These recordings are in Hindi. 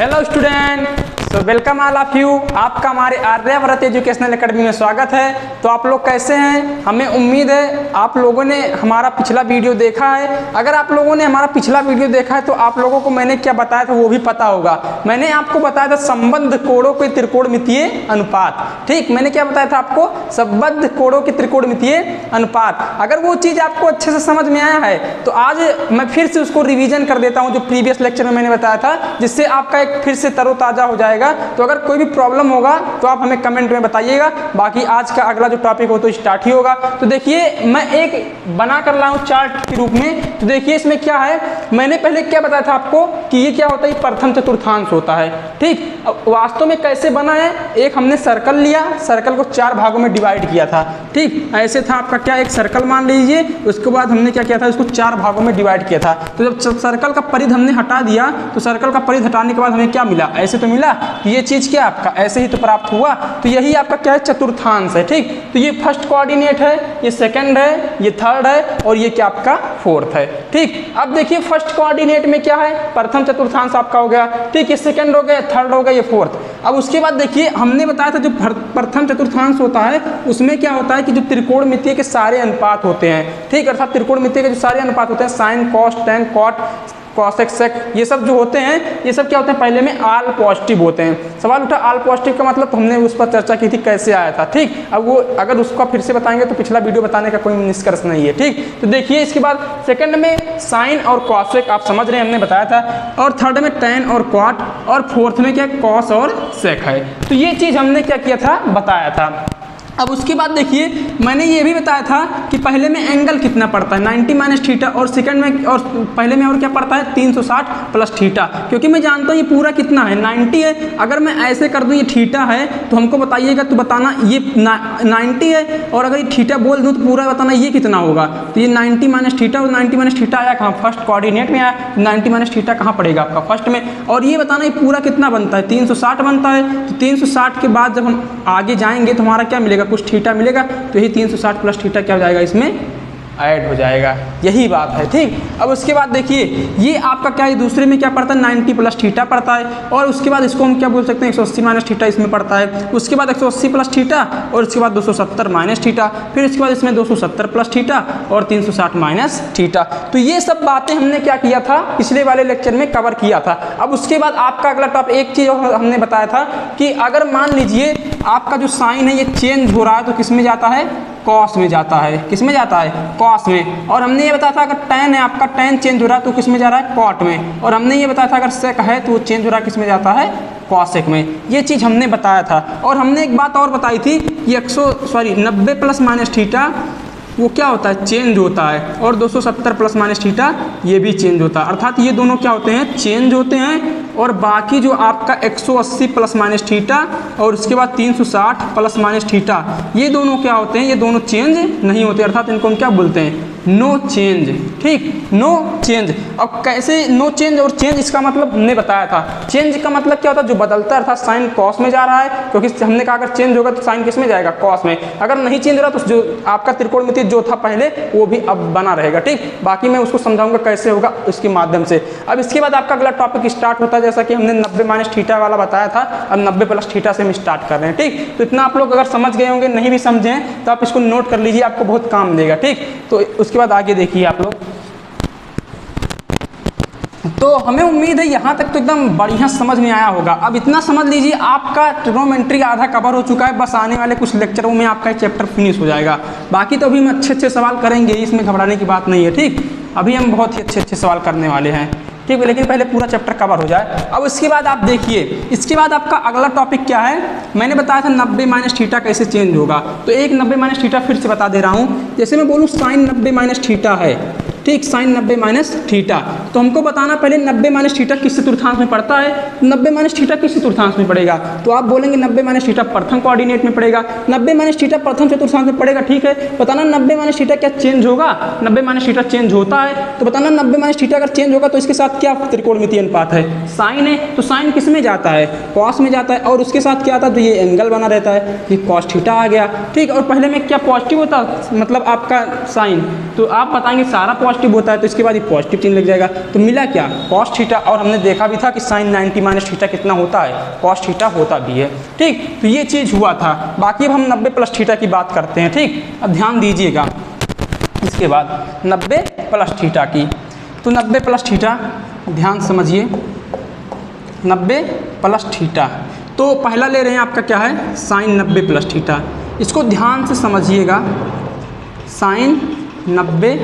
Hello student, so welcome all of you. आपका हमारे आर्यव्रत एजुकेशनल एकेडमी में स्वागत है। तो आप लोग कैसे हैं? हमें उम्मीद है आप लोगों ने हमारा पिछला वीडियो देखा है। अगर आप लोगों ने हमारा पिछला वीडियो देखा है तो आप लोगों को मैंने क्या बताया था वो भी पता होगा। मैंने आपको बताया था संबद्ध कोणों के त्रिकोणमितीय अनुपात। ठीक, मैंने क्या बताया था आपको? संबद्ध कोणों के त्रिकोणमितीय अनुपात। अगर वो चीज़ आपको अच्छे से समझ में आया है तो आज मैं फिर से उसको रिवीजन कर देता हूँ जो प्रीवियस लेक्चर में मैंने बताया था, जिससे आपका एक फिर से तरोताज़ा हो जाएगा। तो अगर कोई भी प्रॉब्लम होगा तो आप हमें कमेंट में बताइएगा। बाकी आज का अगला जो टॉपिक हो तो स्टार्ट ही होगा। तो देखिए मैं एक बना कर ला हूँ चार्ट के रूप में। तो देखिए इसमें क्या है, मैंने पहले क्या बताया था आपको कि ये क्या होता है, प्रथम चतुर्थांश होता है। ठीक, अब वास्तव में कैसे बना है, एक हमने सर्कल लिया, सर्कल को 4 भागों में डिवाइड किया था। ठीक, ऐसे था आपका क्या, एक सर्कल मान लीजिए, उसके बाद हमने क्या किया था, इसको 4 भागों में डिवाइड किया था। तो जब सर्कल का परिध हमने हटा दिया तो सर्कल का परिध हटाने के बाद हमें क्या मिला, ऐसे तो मिला कि ये चीज़ क्या आपका ऐसे ही तो प्राप्त हुआ। तो यही आपका क्या है, चतुर्थांश है। ठीक, तो ये फर्स्ट कोऑर्डिनेट है, ये सेकंड है, ये थर्ड है और ये क्या आपका फोर्थ है। ठीक, अब देखिए फर्स्ट कोऑर्डिनेट में क्या है, प्रथम चतुर्थांश आपका हो गया। ठीक, ये सेकंड हो गया, थर्ड हो गया, ये फोर्थ। अब उसके बाद देखिए हमने बताया था जो प्रथम चतुर्थांश होता है उसमें क्या होता है कि जो त्रिकोणमितीय के सारे अनुपात होते हैं। ठीक, अर्थात त्रिकोणमितीय के जो सारे अनुपात होते हैं, sine cos tan cot cosec sec, ये सब जो होते हैं, ये सब क्या होते हैं, पहले में आल पॉजिटिव होते हैं। सवाल उठा आल पॉजिटिव का मतलब, तो हमने उस पर चर्चा की थी कैसे आया था। ठीक, अब वो अगर उसको फिर से बताएंगे तो पिछला वीडियो बताने का कोई निष्कर्ष नहीं है। ठीक, तो देखिए इसके बाद सेकंड में साइन और कॉसेक, आप समझ रहे हैं हमने बताया था, और थर्ड में टेन और कॉट, और फोर्थ में क्या कॉस और सेक है। तो ये चीज़ हमने क्या किया था, बताया था। अब उसके बाद देखिए मैंने ये भी बताया था कि पहले में एंगल कितना पड़ता है, 90 माइनस थीटा, और सेकंड में और पहले में और क्या पड़ता है, 360 प्लस थीटा। क्योंकि मैं जानता हूँ ये पूरा कितना है, 90 है। अगर मैं ऐसे कर दूँ ये थीटा है तो हमको बताइएगा, तो बताना ये 90 है, और अगर ये थीटा बोल दूँ तो पूरा बताना ये कितना होगा। तो ये 90 माइनस थीटा, और 90 माइनस थीटा आया कहाँ, फर्स्ट कोऑर्डिनेट में आया। 90 माइनस थीटा कहाँ पड़ेगा आपका, फर्स्ट में। और ये बताना ये पूरा कितना बनता है, 360 बनता है। तो 360 के बाद जब हम आगे जाएंगे तो हमारा क्या मिलेगा, कुछ थीटा मिलेगा। तो यही 360 प्लस थीटा क्या हो जाएगा, इसमें ऐड हो जाएगा। यही बात है। ठीक, अब उसके बाद देखिए ये आपका क्या है, दूसरे में क्या पड़ता है, 90 प्लस थीटा पड़ता है। और उसके बाद इसको हम क्या बोल सकते हैं, 180 माइनस थीटा इसमें पड़ता है। उसके बाद 180 प्लस थीटा, और उसके बाद 270 माइनस थीटा, फिर उसके बाद इसमें 270 प्लस थीटा और 360 माइनस थीटा। तो ये सब बातें हमने क्या किया था, पिछले वाले लेक्चर में कवर किया था। अब उसके बाद आपका अगला टॉपिक, एक चीज़ हमने बताया था कि अगर मान लीजिए आपका जो साइन है ये चेंज हो रहा है तो किस में जाता है, कॉस में जाता है। किस में जाता है, कॉस में। और हमने ये बताया था अगर टेन है आपका, टेन चेंज हो रहा है तो किस में जा रहा है, कॉट में। और हमने ये बताया था अगर सेक है तो वो चेंज हो रहा है किस में जाता है, कॉसेक में। ये चीज़ हमने बताया था। और हमने एक बात और बताई थी, ये 90 प्लस माइनस थीटा वो क्या होता है, चेंज होता है। और 270 प्लस माइनस थीटा ये भी चेंज होता है। अर्थात ये दोनों क्या होते हैं, चेंज होते हैं। और बाकी जो आपका 180 प्लस माइनस थीटा और उसके बाद 360 प्लस माइनस थीटा, ये दोनों क्या होते हैं, ये दोनों चेंज नहीं होते। अर्थात इनको हम क्या बोलते हैं, नो चेंज। ठीक, नो चेंज। अब कैसे नो चेंज और चेंज, इसका मतलब हमने बताया था। चेंज का मतलब क्या होता है, जो बदलता है, अर्थात साइन कॉस में जा रहा है, क्योंकि हमने कहा अगर चेंज होगा तो साइन किस में जाएगा, कॉस में। अगर नहीं चेंज हो रहा तो जो आपका त्रिकोणमितीय जो था पहले वो भी अब बना रहेगा। ठीक, बाकी मैं उसको समझाऊंगा कैसे होगा उसके माध्यम से। अब इसके बाद आपका अगला टॉपिक स्टार्ट होता है, जैसा कि हमने 90 माइनस थीटा वाला बताया था, अब 90 प्लस थीटा से हम स्टार्ट कर रहे हैं। ठीक, तो इतना आप लोग अगर समझ गए होंगे, नहीं भी समझे तो आप इसको नोट कर लीजिए, आपको बहुत काम देगा। ठीक, तो उसके बाद आगे देखिए आप लोग। तो हमें उम्मीद है यहाँ तक तो एकदम बढ़िया समझ में आया होगा। अब इतना समझ लीजिए आपका ट्रिग्नोमेट्री आधा कवर हो चुका है। बस आने वाले कुछ लेक्चरों में आपका चैप्टर फिनिश हो जाएगा। बाकी तो अभी हम अच्छे सवाल करेंगे, इसमें घबराने की बात नहीं है। ठीक, अभी हम बहुत ही अच्छे सवाल करने वाले हैं। ठीक है, लेकिन पहले पूरा चैप्टर कवर हो जाए। अब उसके बाद आप देखिए, इसके बाद आपका अगला टॉपिक क्या है, मैंने बताया था 90 माइनस थीटा कैसे चेंज होगा। तो एक 90 माइनस थीटा फिर से बता दे रहा हूँ। जैसे मैं बोलूँ साइन 90 माइनस थीटा है, ठीक, साइन 90 माइनस थीटा, तो हमको बताना पहले 90 माइनस थीटा किस चतुर्थांश में पड़ता है। 90 माइनस थीटा किस चतुर्थांश में पड़ेगा, तो आप बोलेंगे 90 माइनस थीटा प्रथम कोऑर्डिनेट में पड़ेगा। 90 माइनस थीटा प्रथम चतुर्थांश में पड़ेगा। ठीक है, बताना 90 माइनस थीटा क्या चेंज होगा, 90 माइनस थीटा चेंज होता है। तो बताना 90 माइनस थीटा अगर चेंज होगा तो इसके साथ क्या त्रिकोणमितीय अनुपात है, साइन है। तो साइन किस में जाता है, कॉस में जाता है। और उसके साथ क्या आता है, तो ये एंगल बना रहता है, ये कॉस थीटा आ गया। ठीक, और पहले में क्या पॉजिटिव होता, मतलब आपका साइन, तो आप बताएंगे सारा पॉजिटिव होता है तो इसके बाद ये पॉजिटिव चिन्ह लग जाएगा। तो मिला क्या, कॉस थीटा। और हमने देखा भी था कि साइन 90 माइनस थीटा कितना होता है, कॉस थीटा होता भी है। ठीक, तो ये चीज़ हुआ था। बाकी अब हम 90 प्लस थीटा की बात करते हैं। ठीक, अब ध्यान दीजिएगा इसके बाद 90 प्लस थीटा की। तो 90 प्लस थीटा ध्यान समझिए, 90 प्लस थीटा। तो पहला ले रहे हैं आपका क्या है, साइन 90 प्लस थीटा। इसको ध्यान से समझिएगा, साइन 90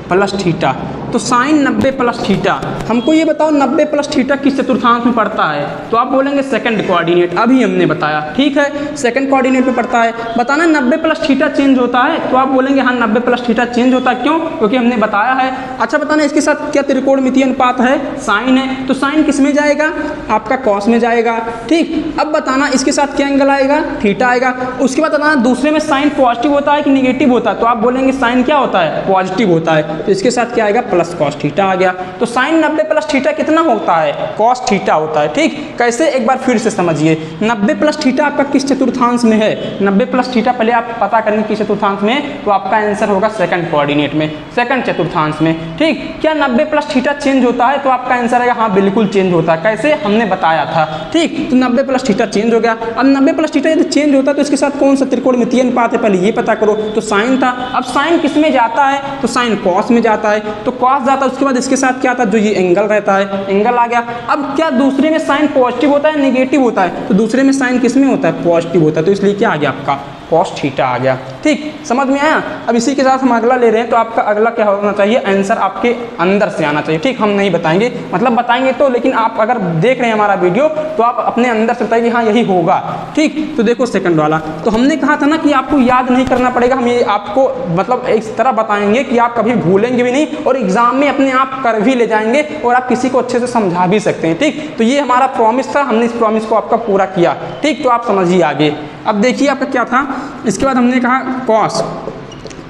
प्लस थीटा। तो साइन 90 प्लस थीटा, हमको ये बताओ 90 प्लस थीटा किस चतुर्थांश में पड़ता है। तो आप बोलेंगे सेकंड कोऑर्डिनेट, अभी हमने बताया। ठीक है, सेकंड कोऑर्डिनेट में पड़ता है। बताना 90 प्लस थीटा चेंज होता है, तो आप बोलेंगे हाँ 90 प्लस थीटा चेंज होता है। क्यों, क्योंकि हमने बताया है। अच्छा बताना इसके साथ क्या त्रिकोणमितीय अनुपात है, साइन है। तो साइन किस में जाएगा, आपका कॉस में जाएगा। ठीक, अब बताना इसके साथ क्या एंगल आएगा, थीटा आएगा। उसके बाद बताना दूसरे में साइन पॉजिटिव होता है कि निगेटिव होता है। तो आप बोलेंगे साइन क्या होता है, पॉजिटिव होता है। तो इसके साथ क्या आएगा, प्लस कॉस थीटा आ गया। तो साइन 90 प्लस थीटा कितना होता है, कॉस थीटा होता है। ठीक, कैसे, एक बार फिर से समझिए। 90 प्लस थीटा आपका किस चतुर्थांश में है, 90 प्लस थीटा पहले आप पता करेंगे किस चतुर्थांश में। तो आपका आंसर होगा सेकंड कोऑर्डिनेट में, सेकंड चतुर्थांश में। ठीक, क्या 90 प्लस थीटा चेंज होता है, तो आपका आंसर आएगा हाँ बिल्कुल चेंज होता है। कैसे, हमने बताया था। ठीक, तो 90 प्लस थीटा चेंज हो गया। अब 90 प्लस थीटा यदि चेंज होता है तो इसके साथ कौन सा त्रिकोणमितीय अनुपात है, पहले ये पता करो। तो साइन था, अब साइन किस में जाता है, तो साइन कॉस में जाता है। तो कॉस जाता है, उसके बाद इसके साथ क्या आता है, जो ये एंगल रहता है, एंगल आ गया। अब क्या दूसरे में साइन पॉजिटिव होता है, नेगेटिव होता है। तो दूसरे में साइन किस में होता है, पॉजिटिव होता है। तो इसलिए क्या आ गया आपका, कॉस थीटा आ गया। ठीक, समझ में आया। अब इसी के साथ हम अगला ले रहे हैं। तो आपका अगला क्या होना चाहिए, आंसर आपके अंदर से आना चाहिए। ठीक, हम नहीं बताएंगे, मतलब बताएंगे तो, लेकिन आप अगर देख रहे हैं हमारा वीडियो तो आप अपने अंदर से बताइए कि हाँ यही होगा। ठीक, तो देखो सेकंड वाला, तो हमने कहा था ना कि आपको याद नहीं करना पड़ेगा। हम ये आपको मतलब इस तरह बताएंगे कि आप कभी भूलेंगे भी नहीं और एग्जाम में अपने आप कर भी ले जाएंगे और आप किसी को अच्छे से समझा भी सकते हैं। ठीक, तो ये हमारा प्रॉमिस था, हमने इस प्रॉमिस को आपका पूरा किया। ठीक, तो आप समझिए आगे। अब देखिए आपका क्या था, इसके बाद हमने कहा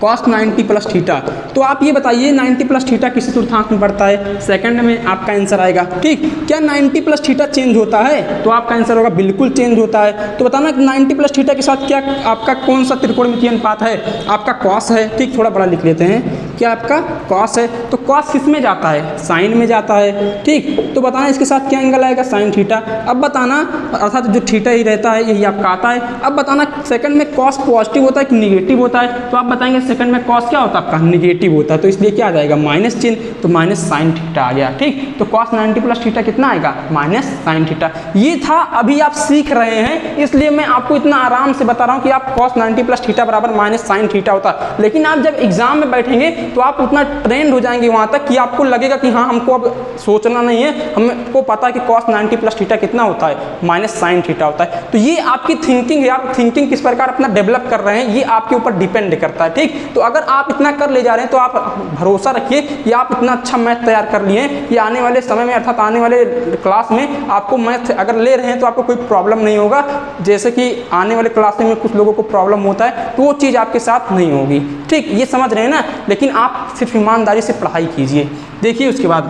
कॉस 90 प्लस थीटा। तो आप ये बताइए 90 प्लस थीटा किस चतुर्थांश में पड़ता है, सेकंड में आपका आंसर आएगा। ठीक, क्या 90 प्लस थीटा चेंज होता है, तो आपका आंसर होगा बिल्कुल चेंज होता है। तो बताना 90 प्लस थीटा के साथ क्या आपका कौन सा त्रिकोणमितीय अनुपात है, आपका कॉस है। ठीक, थोड़ा बड़ा लिख लेते हैं, क्या आपका कॉस है। तो कॉस किस में जाता है, साइन में जाता है। ठीक, तो बताना इसके साथ क्या एंगल आएगा, साइन थीटा। अब बताना, अर्थात जो थीटा ही रहता है यही आपका आता है। अब बताना सेकंड में कॉस पॉजिटिव होता है कि निगेटिव होता है। तो आप बताएंगे सेकंड में कॉस क्या होता है आपका, निगेटिव होता है। तो इसलिए क्या आ जाएगा, माइनस चिन्ह। तो माइनस साइन थीटा आ गया। ठीक, तो कॉस 90 प्लस थीटा कितना आएगा, माइनस साइन थीटा। ये था, अभी आप सीख रहे हैं इसलिए मैं आपको इतना आराम से बता रहा हूँ कि आप कॉस 90 प्लस थीटा बराबर माइनस साइन थीटा होता है। लेकिन आप जब एग्जाम में बैठेंगे तो आप उतना ट्रेंड हो जाएंगे वहाँ तक कि आपको लगेगा कि हाँ हमको अब सोचना नहीं है, हमको पता है कि कॉस 90 प्लस थीटा कितना होता है, माइनस साइन थीटा होता है। तो ये आपकी थिंकिंग है, आप थिंकिंग किस प्रकार अपना डेवलप कर रहे हैं ये आपके ऊपर डिपेंड करता है। ठीक, तो अगर आप इतना कर ले जा रहे हैं तो आप भरोसा रखिए कि आप इतना अच्छा मैथ तैयार कर लिए कि आने वाले समय में अर्थात आने वाले क्लास में आपको मैथ अगर ले रहे हैं तो आपको कोई प्रॉब्लम नहीं होगा। जैसे कि आने वाले क्लास में कुछ लोगों को प्रॉब्लम होता है तो वो चीज़ आपके साथ नहीं होगी। ठीक, ये समझ रहे हैं ना। लेकिन आप सिर्फ ईमानदारी से पढ़ाई कीजिए। देखिए उसके बाद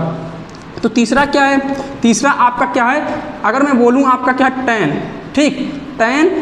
तो तीसरा क्या है, तीसरा आपका क्या है, अगर मैं बोलूँ आपका क्या है, tan। ठीक, tan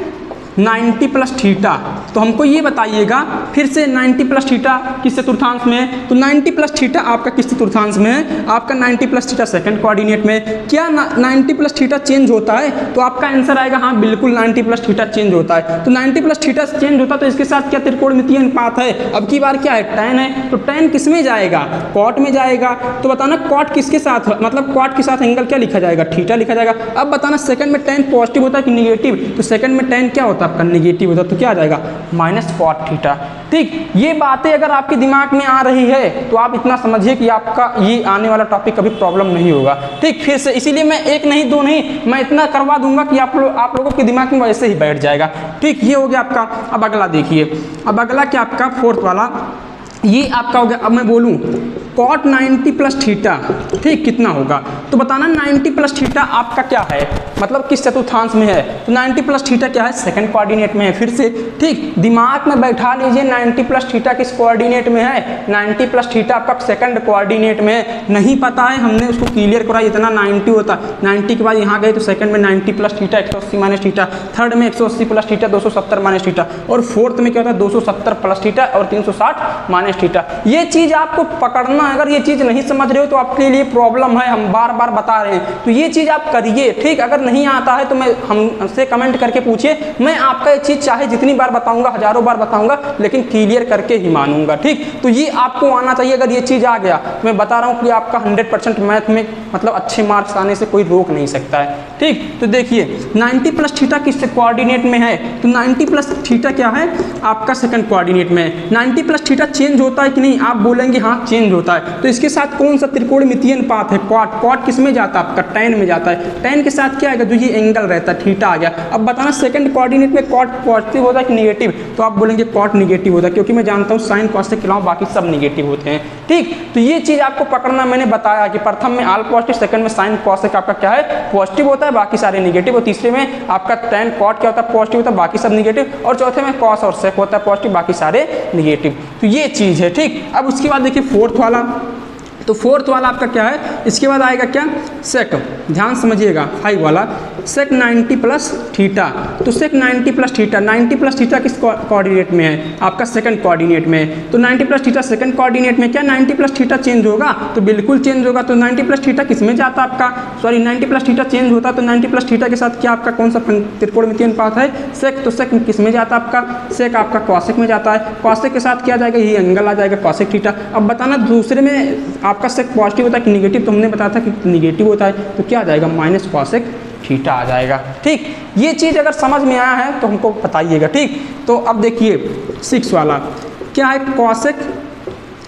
90 प्लस थीटा। तो हमको ये बताइएगा फिर से 90 प्लस थीटा किस चतुर्थांश में है। तो 90 प्लस थीटा आपका किस चतुर्थांश में है, आपका 90 प्लस थीटा सेकंड कोऑर्डिनेट में। क्या 90 प्लस थीटा चेंज होता है, तो आपका आंसर आएगा हाँ बिल्कुल 90 प्लस थीटा चेंज होता है। तो 90 प्लस थीटा चेंज होता है तो इसके साथ क्या त्रिकोणमितीय अनुपात है, अब की बार क्या है, tan है। तो tan किस में जाएगा, कॉट में जाएगा। तो बताना कॉट किसके साथ, मतलब कॉट के साथ एंगल क्या लिखा जाएगा, थीटा लिखा जाएगा। अब बताना सेकंड में tan पॉजिटिव होता है कि निगेटिव, तो सेकंड में tan क्या होता है आपका, निगेटिव होता है। तो क्या आ जाएगा, माइनस कॉट थीटा। ठीक, ये बातें अगर आपके दिमाग में आ रही है तो आप इतना समझिए कि आपका ये आने वाला टॉपिक कभी प्रॉब्लम नहीं होगा। ठीक, फिर से इसीलिए मैं एक नहीं दो नहीं, मैं इतना करवा दूंगा कि आप लोगों के दिमाग में वैसे ही बैठ जाएगा। ठीक, ये हो गया आपका। अब अगला देखिए, अब अगला क्या आपका फोर्थ वाला, ये आपका हो गया। अब मैं बोलूँ कॉट 90 प्लस थीटा, ठीक, कितना होगा? तो बताना 90 प्लस थीटा आपका क्या है, मतलब किस चतुर्थांश में है? तो 90 प्लस थीटा क्या है? सेकंड कोऑर्डिनेट में है। फिर से ठीक दिमाग में बैठा लीजिए, 90 प्लस थीटा किस कोऑर्डिनेट में है? 90 प्लस थीटा आपका सेकंड कोऑर्डिनेट में है। नहीं पता है, हमने उसको क्लियर करा, इतना 90 होता है, 90 के बाद यहाँ गए तो सेकंड में 90 plus theta 180 minus theta, third में 180 प्लस थीटा 270 माइनस थीटा, और फोर्थ में क्या होता है 270 प्लस थीटा और 360 माइनस थीटा। ये चीज़ आपको पकड़ना, अगर ये चीज़ नहीं समझ रहे हो तो आपके लिए प्रॉब्लम है, हम बार बार बता रहे हैं। तो ये चीज़ आप करिए, ठीक। अगर नहीं आता है तो मैं हमसे कमेंट करके पूछिए, मैं आपका ये चीज़ चाहे जितनी बार बताऊंगा, हजारों बार बताऊंगा, लेकिन क्लियर करके ही मानूंगा, ठीक। तो ये आपको आना चाहिए। अगर ये चीज़ आ गया, मैं बता रहा हूँ कि आपका 100% मैथ में मतलब अच्छे मार्क्स आने से कोई रोक नहीं सकता है, ठीक। तो देखिए 90 प्लस थीटा किस कोऑर्डिनेट में है? तो 90 प्लस थीटा क्या है? आपका सेकंड कोऑर्डिनेट में है। 90 प्लस थीटा चेंज होता है कि नहीं? आप बोलेंगे हाँ चेंज होता है। तो इसके साथ कौन सा त्रिकोणमितीय अनुपात है? कॉट। कॉट किस में जाता है? आपका tan में जाता है। tan के साथ क्या आएगा? जो ये एंगल रहता है थीटा आ गया। अब बताना सेकंड कोऑर्डिनेट में कॉट पॉजिटिव होता है कि निगेटिव? तो आप बोलेंगे कॉट निगेटिव होता है, क्योंकि मैं जानता हूँ साइन कॉस के अलावा बाकी सब निगेटिव होते हैं, ठीक। तो ये चीज़ आपको पकड़ना, मैंने बताया कि प्रथम में आल पॉजिटिव, सेकंड में साइन कॉस आपका क्या है? पॉजिटिव होता है, बाकी सारे निगेटिव, और तीसरे में आपका tan कॉट क्या होता है? पॉजिटिव होता है, बाकी सब निगेटिव, और चौथे में कॉस और सेक होता है पॉजिटिव, बाकी सारे निगेटिव। तो ये चीज़ है, ठीक। अब उसके बाद देखिए फोर्थ वाला, तो फोर्थ वाला आपका क्या है? इसके बाद आएगा क्या? सेक। ध्यान समझिएगा, 5 वाला सेक 90 प्लस थीटा। तो सेक 90 प्लस थीटा, 90 प्लस थीटा किस कोऑर्डिनेट में है? आपका सेकंड कोऑर्डिनेट में है। तो 90 प्लस थीटा सेकंड कोऑर्डिनेट में, क्या 90 प्लस थीटा चेंज होगा? तो बिल्कुल चेंज होगा। तो 90 प्लस थीटा किस में जाता है आपका? सॉरी 90 प्लस थीटा चेंज होता है, तो 90 प्लस थीटा के साथ क्या आपका कौन सा त्रिकोणमितीय अनुपात है? सेक। तो सेक किस में जाता है आपका? सेक आपका कॉसेक में जाता है। कॉसेक के साथ क्या आ जाएगा? ये एंगल आ जाएगा कॉसेक थीटा। अब बताना दूसरे में आपका सेक पॉजिटिव होता है कि निगेटिव? तो हमने बताया था कि निगेटिव होता है, तो क्या आ जाएगा? माइनस कॉसेक थीटा आ जाएगा, ठीक। ये चीज़ अगर समझ में आया है तो हमको बताइएगा, ठीक। तो अब देखिए 6 वाला क्या है? Cosec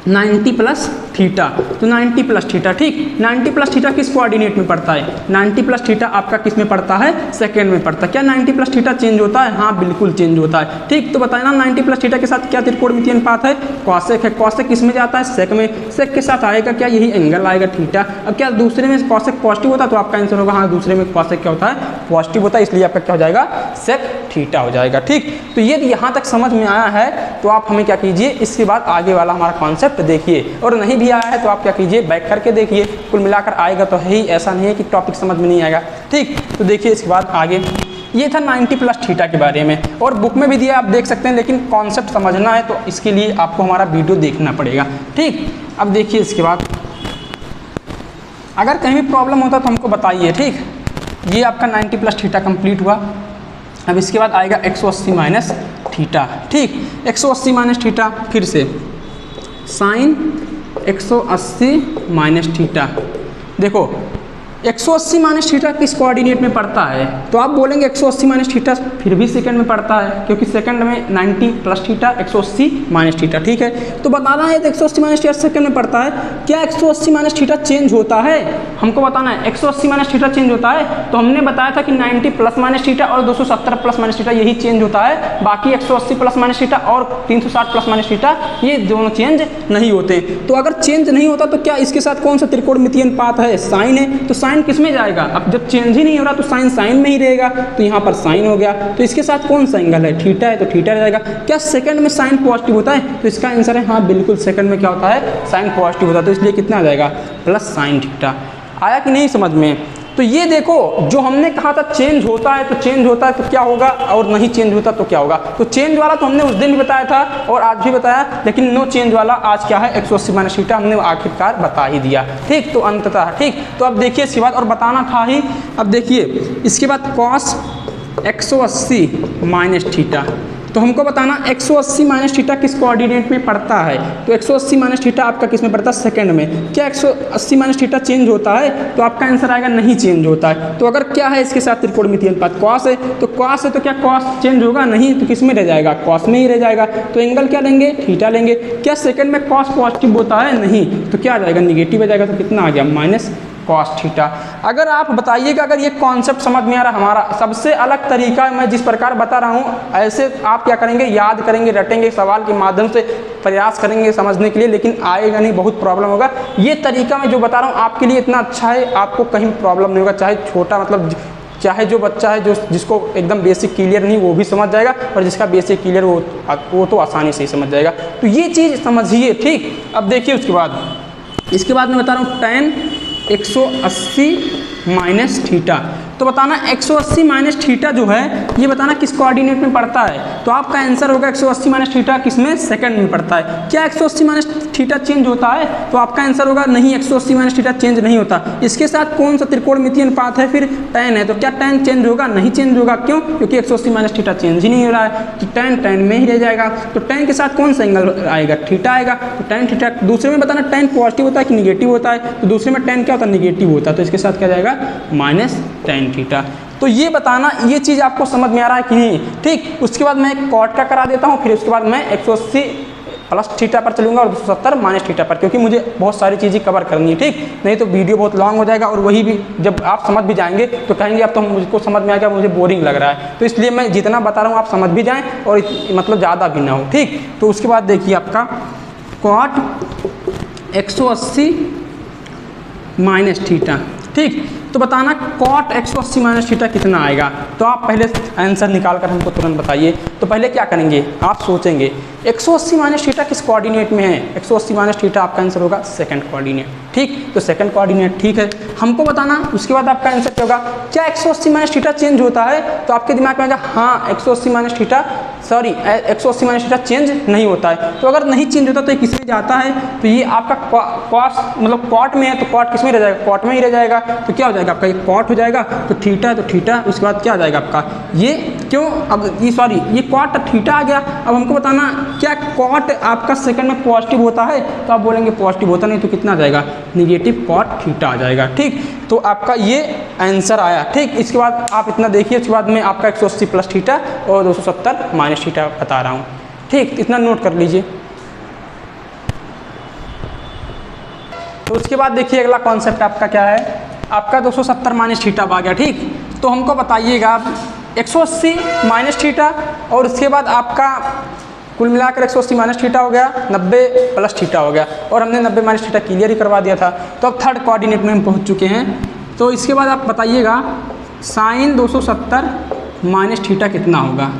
90 plus theta. तो 90 प्लस थीटा, ठीक। 90 प्लस थीटा किस कोऑर्डिनेट में पड़ता है? 90 प्लस थीटा आपका किस में पड़ता है? सेकंड में पड़ता है। क्या 90 प्लस थीटा चेंज होता है? हाँ बिल्कुल चेंज होता है, ठीक। तो बताए ना 90 प्लस थीटा के साथ क्या त्रिकोणमितीय अनुपात है? कॉसेक है। कॉसेक किस में जाता है? सेक में। सेक के साथ आएगा क्या? यही एंगल आएगा थीटा। अब क्या दूसरे में कॉसेक पॉजिटिव होता है? तो आपका आंसर होगा हाँ, दूसरे में कॉसेक क्या होता है? पॉजिटिव होता है, इसलिए आपका क्या हो जाएगा? सेक थीटा हो जाएगा, ठीक। तो ये यहाँ तक समझ में आया है तो आप हमें क्या कीजिए, इसके बाद आगे वाला हमारा कॉन्सेप्ट देखिए, और नहीं भी आया है तो आप क्या कीजिए, बैक करके देखिए। कुल मिलाकर आएगा तो है ही, ऐसा नहीं है कि टॉपिक समझ में नहीं आएगा, ठीक। तो देखिए इसके बाद आगे, ये था 90 प्लस थीटा के बारे में, और बुक में भी दिया आप देख सकते हैं, लेकिन कॉन्सेप्ट समझना है तो इसके लिए आपको हमारा वीडियो देखना पड़ेगा, ठीक। अब देखिए इसके बाद अगर कहीं भी प्रॉब्लम होता तो हमको बताइए, ठीक। ये आपका 90 प्लस थीटा कंप्लीट हुआ। अब इसके बाद आएगा 180 माइनस थीटा, ठीक। 180 माइनस थीटा, फिर से साइन 180 माइनस थीटा। देखो 180 माइनस थीटा किस कोऑर्डिनेट में पड़ता है? तो आप बोलेंगे 180 माइनस थीटा फिर भी सेकंड में पड़ता है, क्योंकि सेकंड में 90 प्लस थीटा 180 माइनस थीटा, ठीक है। तो बताना है 180 माइनस थीटा सेकंड में पड़ता है। क्या 180 माइनस थीटा चेंज होता है? हमको बताना है 180 माइनस थीटा चेंज होता है। तो हमने बताया था कि 90 प्लस माइनस थीटा और 270 प्लस माइनस थीटा यही चेंज होता है, बाकी 180 प्लस माइनस थीटा और 360 प्लस माइनस थीटा ये दोनों चेंज नहीं होते। तो अगर चेंज नहीं होता तो क्या इसके साथ कौन सा त्रिकोणमितीय अनुपात है? साइन है। तो साइन किस में जाएगा? अब जब चेंज ही नहीं हो रहा तो साइन साइन में ही रहेगा, तो यहाँ पर साइन हो गया। तो इसके साथ कौन सा एंगल है? थीटा है, तो थीटा रहेगा। क्या सेकंड में साइन पॉजिटिव होता है? तो इसका आंसर है हाँ बिल्कुल, सेकंड में क्या होता है? साइन पॉजिटिव होता है, तो इसलिए कितना आ जाएगा? Plus sine theta. आया कि नहीं समझ में? तो ये देखो, जो हमने कहा था चेंज होता है तो चेंज होता है तो क्या होगा, और नहीं चेंज होता तो क्या होगा। तो चेंज वाला तो हमने उस दिन भी बताया था और आज भी बताया, लेकिन नो चेंज वाला आज क्या है? 180 माइनस थीटा हमने आखिरकार बता ही दिया, ठीक। तो अंततः, ठीक। तो अब देखिए इसके बाद, और बताना था ही, अब देखिए इसके बाद कॉस 180 माइनस थीटा। तो हमको बताना 180 माइनस थीटा किस कोऑर्डिनेट में पड़ता है? तो 180 माइनस थीटा आपका किस में पड़ता है? सेकंड में। क्या 180 माइनस थीटा चेंज होता है? तो आपका आंसर आएगा नहीं चेंज होता है। तो अगर क्या है इसके साथ त्रिकोणमितीय अनुपात? कॉस है। तो कॉस है तो क्या कॉस चेंज होगा? नहीं। तो किस में रह जाएगा? कॉस में ही रह जाएगा। तो एंगल क्या लेंगे? थीटा लेंगे। क्या सेकंड में कॉस पॉजिटिव होता है? नहीं। तो क्या आ जाएगा? निगेटिव आ जाएगा। तो कितना आ गया? Minus cos theta. अगर आप बताइएगा अगर ये कॉन्सेप्ट समझ में आ रहा, हमारा सबसे अलग तरीका मैं जिस प्रकार बता रहा हूँ ऐसे आप क्या करेंगे, याद करेंगे, रटेंगे, सवाल के माध्यम से प्रयास करेंगे समझने के लिए, लेकिन आएगा नहीं, बहुत प्रॉब्लम होगा। ये तरीका मैं जो बता रहा हूँ आपके लिए इतना अच्छा है, आपको कहीं प्रॉब्लम नहीं होगा, चाहे छोटा मतलब चाहे जो बच्चा है जो जिसको एकदम बेसिक क्लियर नहीं वो भी समझ जाएगा, और जिसका बेसिक क्लियर वो तो आसानी से ही समझ जाएगा। तो ये चीज़ समझिए, ठीक। अब देखिए इसके बाद मैं बता रहा हूँ tan 180 माइनस थीटा। तो बताना 180 माइनस थीटा जो है ये बताना किस कोऑर्डिनेट में पड़ता है। तो आपका आंसर होगा 180 माइनस थीटा किस में, सेकंड में पड़ता है। क्या 180 माइनस थीटा चेंज होता है? तो आपका आंसर होगा नहीं, 180 माइनस थीटा चेंज नहीं होता। इसके साथ कौन सा त्रिकोणमितीय अनुपात है, फिर tan है। तो क्या tan चेंज होगा? नहीं चेंज होगा। क्यों? क्योंकि 180 माइनस थीटा चेंज ही नहीं हो रहा है, तो tan में ही रह जाएगा। तो tan के साथ कौन सा एंगल आएगा? थीटा आएगा। तो tan थीटा, दूसरे में बताना tan पॉजिटिव होता है कि निगेटिव होता है। तो दूसरे में tan क्या होता है? निगेटिव होता है। तो इसके साथ क्या जाएगा? Minus tan theta. तो ये बताना ये चीज़ आपको समझ में आ रहा है कि नहीं, ठीक। उसके बाद मैं कॉट का करा देता हूँ, फिर उसके बाद मैं 180 प्लस थीटा पर चलूँगा और 270 माइनस थीटा पर, क्योंकि मुझे बहुत सारी चीज़ें कवर करनी है, ठीक। नहीं तो वीडियो बहुत लॉन्ग हो जाएगा, और वही भी जब आप समझ भी जाएंगे तो कहेंगे अब तो मुझको समझ में आ गया, मुझे बोरिंग लग रहा है। तो इसलिए मैं जितना बता रहा हूँ आप समझ भी जाएँ और मतलब ज़्यादा भी ना हो, ठीक। तो उसके बाद देखिए आपका कॉट 180 माइनस थीटा, ठीक। तो बताना कॉट 180 माइनस थीटा कितना आएगा। तो आप पहले आंसर निकाल कर हमको तुरंत बताइए। तो पहले क्या करेंगे, आप सोचेंगे 180 माइनस थीटा किस कोऑर्डिनेट में है। 180 माइनस थीटा आपका आंसर होगा सेकंड कोऑर्डिनेट, ठीक। तो सेकंड कोऑर्डिनेट ठीक है, हमको बताना। उसके बाद आपका आंसर क्या होगा, क्या 180 माइनस थीटा चेंज होता है? तो आपके दिमाग में आएगा हाँ 180 minus theta, sorry 180 minus theta change नहीं होता है। तो अगर नहीं चेंज होता तो ये किस में जाता है? तो ये आपका कॉस मतलब कॉट में है, तो कॉट किस में रह जाएगा? कॉट में ही रह जाएगा। तो क्या हो जाएगा आपका, ये कॉट हो जाएगा। तो थीटा, तो थीटा उसके बाद क्या आ जाएगा आपका ये, क्यों अब ये सॉरी ये कॉट थीटा आ गया। अब हमको बताना क्या कॉट आपका सेकंड में पॉजिटिव होता है? तो आप बोलेंगे पॉजिटिव होता नहीं, तो कितना आ जाएगा? निगेटिव कॉट थीटा आ जाएगा, ठीक। तो आपका ये आंसर आया, ठीक। इसके बाद आप इतना देखिए, उसके बाद में आपका 180 प्लस थीटा और 270 माइनस थीटा बता रहा हूँ, ठीक। इतना नोट कर लीजिए। तो उसके बाद देखिए अगला कॉन्सेप्ट आपका क्या है, आपका 270 माइनस थीटा आ गया, ठीक। तो हमको बताइएगा 180 माइनस थीटा और उसके बाद आपका कुल मिलाकर 180 माइनस थीटा हो गया, 90 प्लस थीटा हो गया, और हमने 90 माइनस थीटा क्लियर ही करवा दिया था। तो अब थर्ड कोऑर्डिनेट में हम पहुंच चुके हैं। तो इसके बाद आप बताइएगा साइन 270 माइनस थीटा कितना होगा,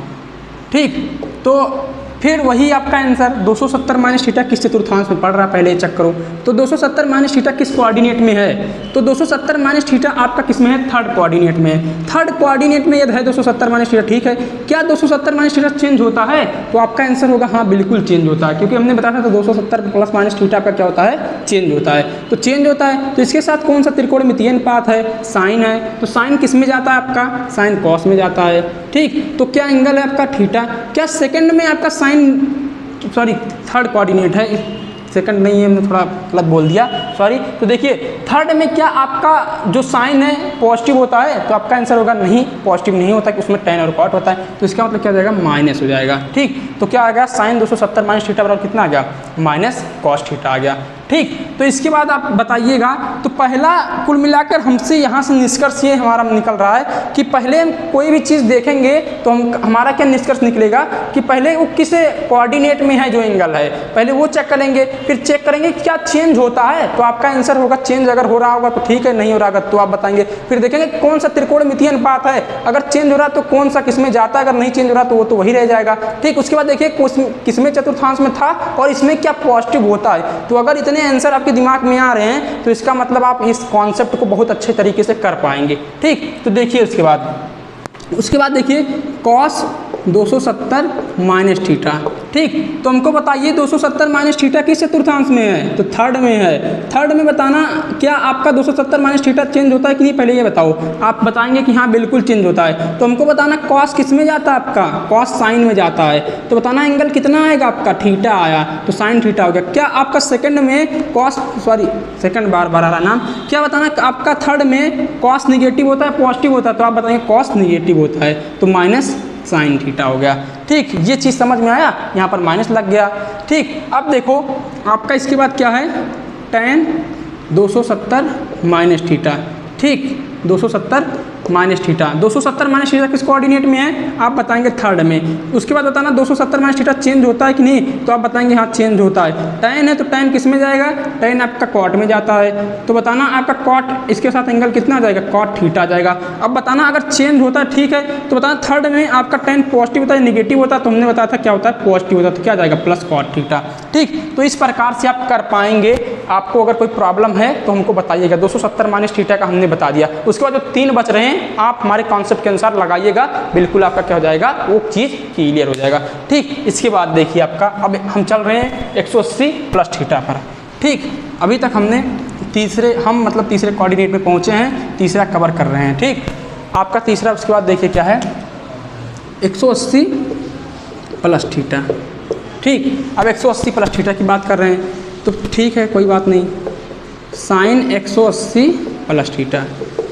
ठीक। तो फिर वही आपका आंसर 270 माइनस थीटा किस चतुर्थांश में पड़ रहा है, पहले चेक करो। तो 270 माइनस थीटा किस कोऑर्डिनेट में है? तो 270 माइनस थीटा आपका किस में है? थर्ड कोऑर्डिनेट में है। थर्ड कोऑर्डिनेट में यदि है 270 माइनस थीटा, ठीक है। क्या 270 माइनस थीटा चेंज होता है? तो आपका आंसर होगा हाँ बिल्कुल चेंज होता है, क्योंकि हमने बताया था तो 270 प्लस माइनस थीटा का क्या होता है? चेंज होता है। तो चेंज होता है, तो इसके साथ कौन सा त्रिकोणमितीय अनुपात है? साइन है। तो साइन किस में जाता है आपका? साइन कॉस में जाता है, ठीक। तो क्या एंगल है आपका? थीटा। क्या सेकंड में आपका साइन, सॉरी थर्ड कोऑर्डिनेट है, सेकंड नहीं है, हमने थोड़ा गलत बोल दिया, सॉरी। तो देखिए थर्ड में क्या आपका जो साइन है पॉजिटिव होता है? तो आपका आंसर होगा नहीं, पॉजिटिव नहीं होता, कि उसमें tan और cot होता है। तो इसका मतलब क्या हो जाएगा? माइनस हो जाएगा, ठीक। तो क्या आ गया? साइन 270 माइनस थीटा बराबर कितना आ गया? माइनस कॉस थीटा आ गया, ठीक। तो इसके बाद आप बताइएगा, तो पहला कुल मिलाकर हमसे यहाँ से निष्कर्ष ये हमारा निकल रहा है कि पहले हम कोई भी चीज़ देखेंगे तो हमारा क्या निष्कर्ष निकलेगा कि पहले वो किस कोऑर्डिनेट में है जो एंगल है, पहले वो चेक करेंगे। फिर चेक करेंगे क्या चेंज होता है, तो आपका आंसर होगा चेंज अगर हो रहा होगा तो ठीक है, नहीं हो रहा होगा तो आप बताएंगे। फिर देखेंगे कौन सा त्रिकोणमितीय अनुपात है, अगर चेंज हो रहा है तो कौन सा किस में जाता है, अगर नहीं चेंज हो रहा तो वो तो वही रह जाएगा, ठीक। उसके बाद देखिए किसमें चतुर्थांश में था और इसमें क्या पॉजिटिव होता है। तो अगर इतने आंसर आपके दिमाग में आ रहे हैं तो इसका मतलब आप इस कॉन्सेप्ट को बहुत अच्छे तरीके से कर पाएंगे, ठीक। तो देखिए उसके बाद देखिए कॉस 270 माइनस थीटा, ठीक। तो हमको बताइए 270 माइनस थीटा किस चतुर्थांश में है? तो थर्ड में है। थर्ड में बताना क्या आपका 270 माइनस थीटा चेंज होता है कि नहीं, पहले ये बताओ। आप बताएंगे कि हाँ बिल्कुल चेंज होता है। तो हमको बताना कॉस किस में जाता है आपका? कॉस साइन में जाता है। तो बताना एंगल कितना आएगा आपका? थीटा आया, तो साइन थीटा हो गया। क्या आपका सेकंड में कॉस, सॉरी सेकंड बार आ रहा नाम, क्या बताना आपका थर्ड में कॉस निगेटिव होता है पॉजिटिव होता है? तो आप बताएंगे कॉस निगेटिव होता है, तो माइनस साइन थीटा हो गया, ठीक। ये चीज़ समझ में आया, यहाँ पर माइनस लग गया, ठीक। अब देखो आपका इसके बाद क्या है? tan 270 minus theta. ठीक, 270 माइनस थीटा। 270 माइनस थीटा किस कोऑर्डिनेट में है आप बताएंगे थर्ड में। उसके बाद बताना 270 माइनस थीटा चेंज होता है कि नहीं, तो आप बताएंगे हाँ चेंज होता है। tan है तो tan किस में जाएगा, tan आपका कॉट में जाता है, तो बताना आपका कॉट इसके साथ एंगल कितना आ जाएगा, कॉट थीटा आ जाएगा। अब बताना अगर चेंज होता है ठीक है, तो बताना थर्ड में आपका tan पॉजिटिव होता है नेगेटिव होता है, तो हमने बताया था क्या होता है पॉजिटिव होता है, तो क्या आ जाएगा प्लस कॉट थीटा। ठीक, तो इस प्रकार से आप कर पाएंगे। आपको अगर कोई प्रॉब्लम है तो हमको बताइएगा। 270 माइनस थीटा का हमने बता दिया। उसके बाद जो 3 बच रहे हैं आप हमारे कॉन्सेप्ट के अनुसार लगाइएगा, बिल्कुल आपका क्या हो जाएगा, वो चीज़ क्लियर हो जाएगा। ठीक, इसके बाद देखिए आपका अब हम चल रहे हैं 180 प्लस थीटा पर। ठीक, अभी तक हमने तीसरे कोऑर्डिनेट में पहुंचे हैं, तीसरा कवर कर रहे हैं। ठीक, आपका तीसरा उसके बाद देखिए क्या है, 180 प्लस थीटा। ठीक, अब 180 प्लस थीटा की बात कर रहे हैं, तो ठीक है कोई बात नहीं, साइन 180 प्लस थीटा।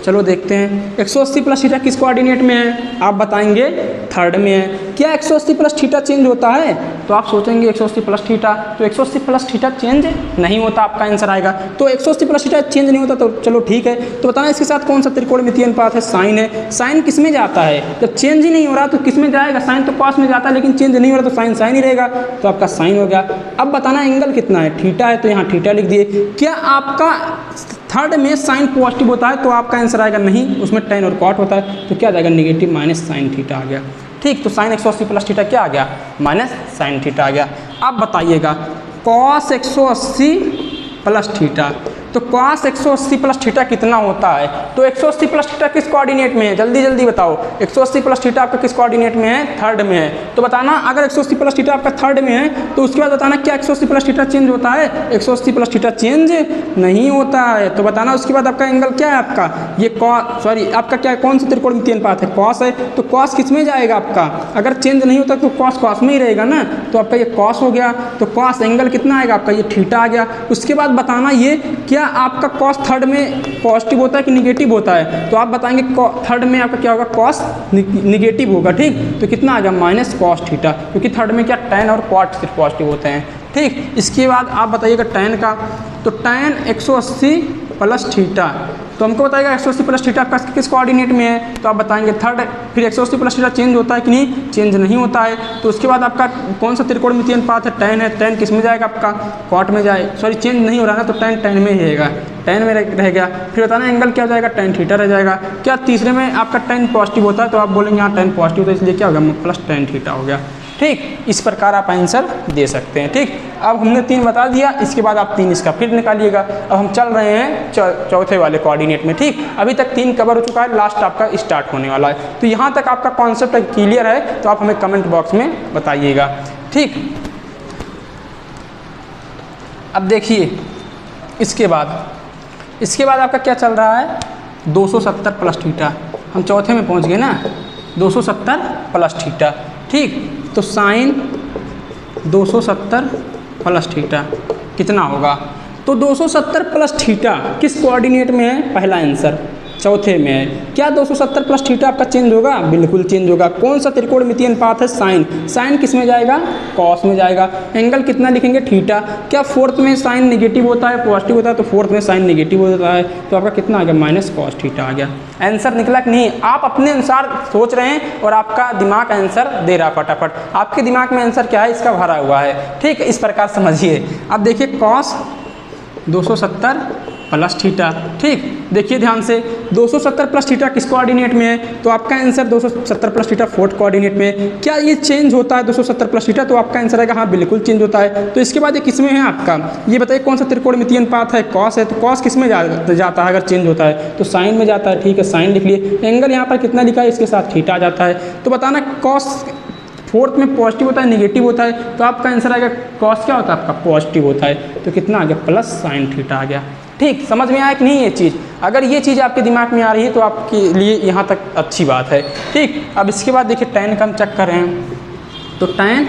चलो देखते हैं 180 प्लस थीटा किस कोऑर्डिनेट में है, आप बताएंगे थर्ड में है। क्या 180 प्लस थीटा चेंज होता है, तो आप सोचेंगे 180 प्लस थीटा, तो 180 प्लस थीटा चेंज नहीं होता, आपका आंसर आएगा। तो 180 प्लस थीटा चेंज नहीं होता, तो चलो ठीक है। तो बताना इसके साथ कौन सा त्रिकोणमितीय अनुपात है, साइन है। साइन किस में जाता है, जब चेंज ही नहीं हो रहा तो किस में जाएगा, साइन तो कॉस में जाता है, लेकिन चेंज नहीं हो रहा तो साइन साइन ही रहेगा, तो आपका साइन हो गया। अब बताना एंगल कितना है, थीटा है, तो यहाँ थीटा लिख दिए। क्या आपका थर्ड में साइन पॉजिटिव होता है, तो आपका आंसर आएगा नहीं, उसमें tan और कॉट होता है, तो क्या आ जाएगा नेगेटिव माइनस साइन थीटा आ गया। ठीक, तो साइन 180 प्लस थीटा क्या आ गया, माइनस साइन थीटा आ गया। अब बताइएगा कॉस 180 प्लस थीटा, तो कॉस 180 प्लस थीटा कितना होता है, तो 180 प्लस थीटा किस कोऑर्डिनेट में है, जल्दी जल्दी बताओ। 180 प्लस थीटा आपका किस कोऑर्डिनेट में है, थर्ड में है। तो बताना अगर 180 प्लस थीटा आपका थर्ड में है, तो उसके बाद बताना क्या 180 प्लस थीटा चेंज होता है, 180 प्लस थीटा चेंज नहीं होता है। तो बताना उसके बाद आपका एंगल क्या है, आपका ये आपका क्या कौन सा त्रिकोणमितीय अनुपात है, कॉस है, तो कॉस किस में जाएगा आपका, अगर चेंज नहीं होता तो कॉस कॉस में ही रहेगा ना, तो आपका ये कॉस हो गया। तो कॉस एंगल कितना आएगा आपका, ये थीटा आ गया। उसके बाद बताना ये क्या आपका कॉस थर्ड में पॉजिटिव होता है कि निगेटिव होता है, तो आप बताएंगे थर्ड में आपका क्या होगा, कॉस निगेटिव होगा। ठीक, तो कितना आ गया माइनस कॉस थीटा, क्योंकि थर्ड में क्या tan और कॉट सिर्फ पॉजिटिव होते हैं। ठीक, इसके बाद आप बताइएगा tan का, तो tan 180 प्लस थीटा, तो हमको बताएगा 180 प्लस थीटा आपका किस कोऑर्डिनेट में है, तो आप बताएंगे थर्ड। फिर 180 प्लस थीटा चेंज होता है कि नहीं, चेंज नहीं होता है। तो उसके बाद आपका कौन सा त्रिकोणमितीय अनुपात है, tan है, tan किस में जाएगा आपका, कॉट में जाए, चेंज नहीं हो रहा है तो tan में ही रहेगा, tan में रह गया। फिर बताना एंगल क्या हो जाएगा, tan थीटा रह जाएगा। क्या तीसरे में आपका tan पॉजिटिव होता है, तो आप बोलेंगे हाँ tan पॉजिटिव, तो इसलिए क्या होगा प्लस tan थीटा हो गया। ठीक, इस प्रकार आप आंसर दे सकते हैं। ठीक, अब हमने 3 बता दिया, इसके बाद आप 3 इसका फिर निकालिएगा। अब हम चल रहे हैं चौथे वाले कोऑर्डिनेट में। ठीक, अभी तक 3 कवर हो चुका है, लास्ट आपका स्टार्ट होने वाला है। तो यहाँ तक आपका कॉन्सेप्ट क्लियर है, तो आप हमें कमेंट बॉक्स में बताइएगा। ठीक, अब देखिए इसके बाद आपका क्या चल रहा है, 270 प्लस थीटा। हम चौथे में पहुँच गए ना, 270 प्लस थीटा। ठीक, तो साइन 270 प्लस थीटा कितना होगा, तो 270 प्लस थीटा किस कोऑर्डिनेट में है, पहला आंसर चौथे में है। क्या 270 प्लस थीटा आपका चेंज होगा, बिल्कुल चेंज होगा। कौन सा त्रिकोणमितीय अनुपात है, साइन, साइन किस में जाएगा, कॉस में जाएगा। एंगल कितना लिखेंगे, थीटा। क्या फोर्थ में साइन नेगेटिव होता है, पॉजिटिव होता है, तो फोर्थ में साइन नेगेटिव होता है, तो आपका कितना आ गया, माइनस कॉस थीटा आ गया। आंसर निकला कि नहीं, आप अपने अनुसार सोच रहे हैं और आपका दिमाग आंसर दे रहा फटाफट। आपके दिमाग में आंसर क्या है, इसका भरा हुआ है। ठीक, इस प्रकार समझिए। अब देखिए कॉस 270 प्लस थीटा। ठीक, देखिए ध्यान से, 270 प्लस थीटा किस कोऑर्डिनेट में है, तो आपका answer 270 plus theta fourth coordinate में। क्या ये चेंज होता है 270 प्लस थीटा, तो आपका आंसर आएगा हाँ बिल्कुल चेंज होता है। तो इसके बाद ये किस में है आपका, ये बताइए कौन सा त्रिकोणमितीय अनुपात है, कॉस है, तो कॉस किस में जाता है अगर चेंज होता है, तो साइन में जाता है। ठीक है, साइन लिख लिए। एंगल यहाँ पर कितना लिखा है, इसके साथ थीटा आ जाता है। तो बताना कॉस फोर्थ में पॉजिटिव होता है, निगेटिव होता है, तो आपका आंसर आएगा कॉस क्या होता है आपका, पॉजिटिव होता है, तो कितना आ गया, प्लस साइन थीटा आ गया। ठीक, समझ में आया कि नहीं ये चीज़, अगर ये चीज़ आपके दिमाग में आ रही है तो आपके लिए यहाँ तक अच्छी बात है। ठीक, अब इसके बाद देखिए tan का हम चेक कर रहे हैं, तो tan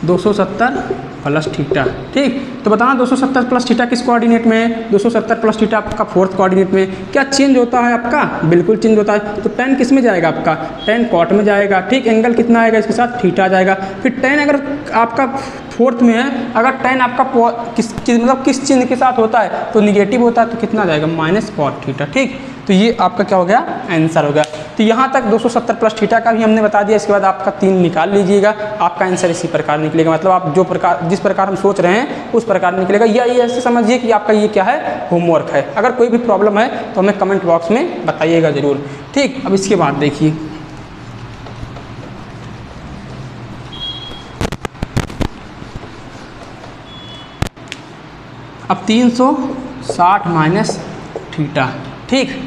270 प्लस थीटा। ठीक, तो बताना 270 प्लस थीटा किस कोऑर्डिनेट में है? 270 प्लस थीटा आपका फोर्थ कोऑर्डिनेट में। क्या चेंज होता है आपका? बिल्कुल चेंज होता है। तो टेन किस में जाएगा आपका? टेन कॉट में जाएगा। ठीक, एंगल कितना आएगा इसके साथ? थीटा आ जाएगा। फिर टेन अगर आपका फोर्थ में है, अगर टेन आपका किस चिन्ह के साथ होता है तो निगेटिव होता है, तो कितना जाएगा? Minus cot theta. ठीक, तो ये आपका क्या हो गया? आंसर हो गया। तो यहाँ तक 270 प्लस थीटा का भी हमने बता दिया। इसके बाद आपका 3 निकाल लीजिएगा, आपका आंसर इसी प्रकार निकलेगा। मतलब आप जिस प्रकार हम सोच रहे हैं उस प्रकार निकलेगा। या ये ऐसे समझिए कि आपका ये क्या है? होमवर्क है। अगर कोई भी प्रॉब्लम है तो हमें कमेंट बॉक्स में बताइएगा ज़रूर। ठीक, अब इसके बाद देखिए, अब 360 माइनस थीटा। ठीक,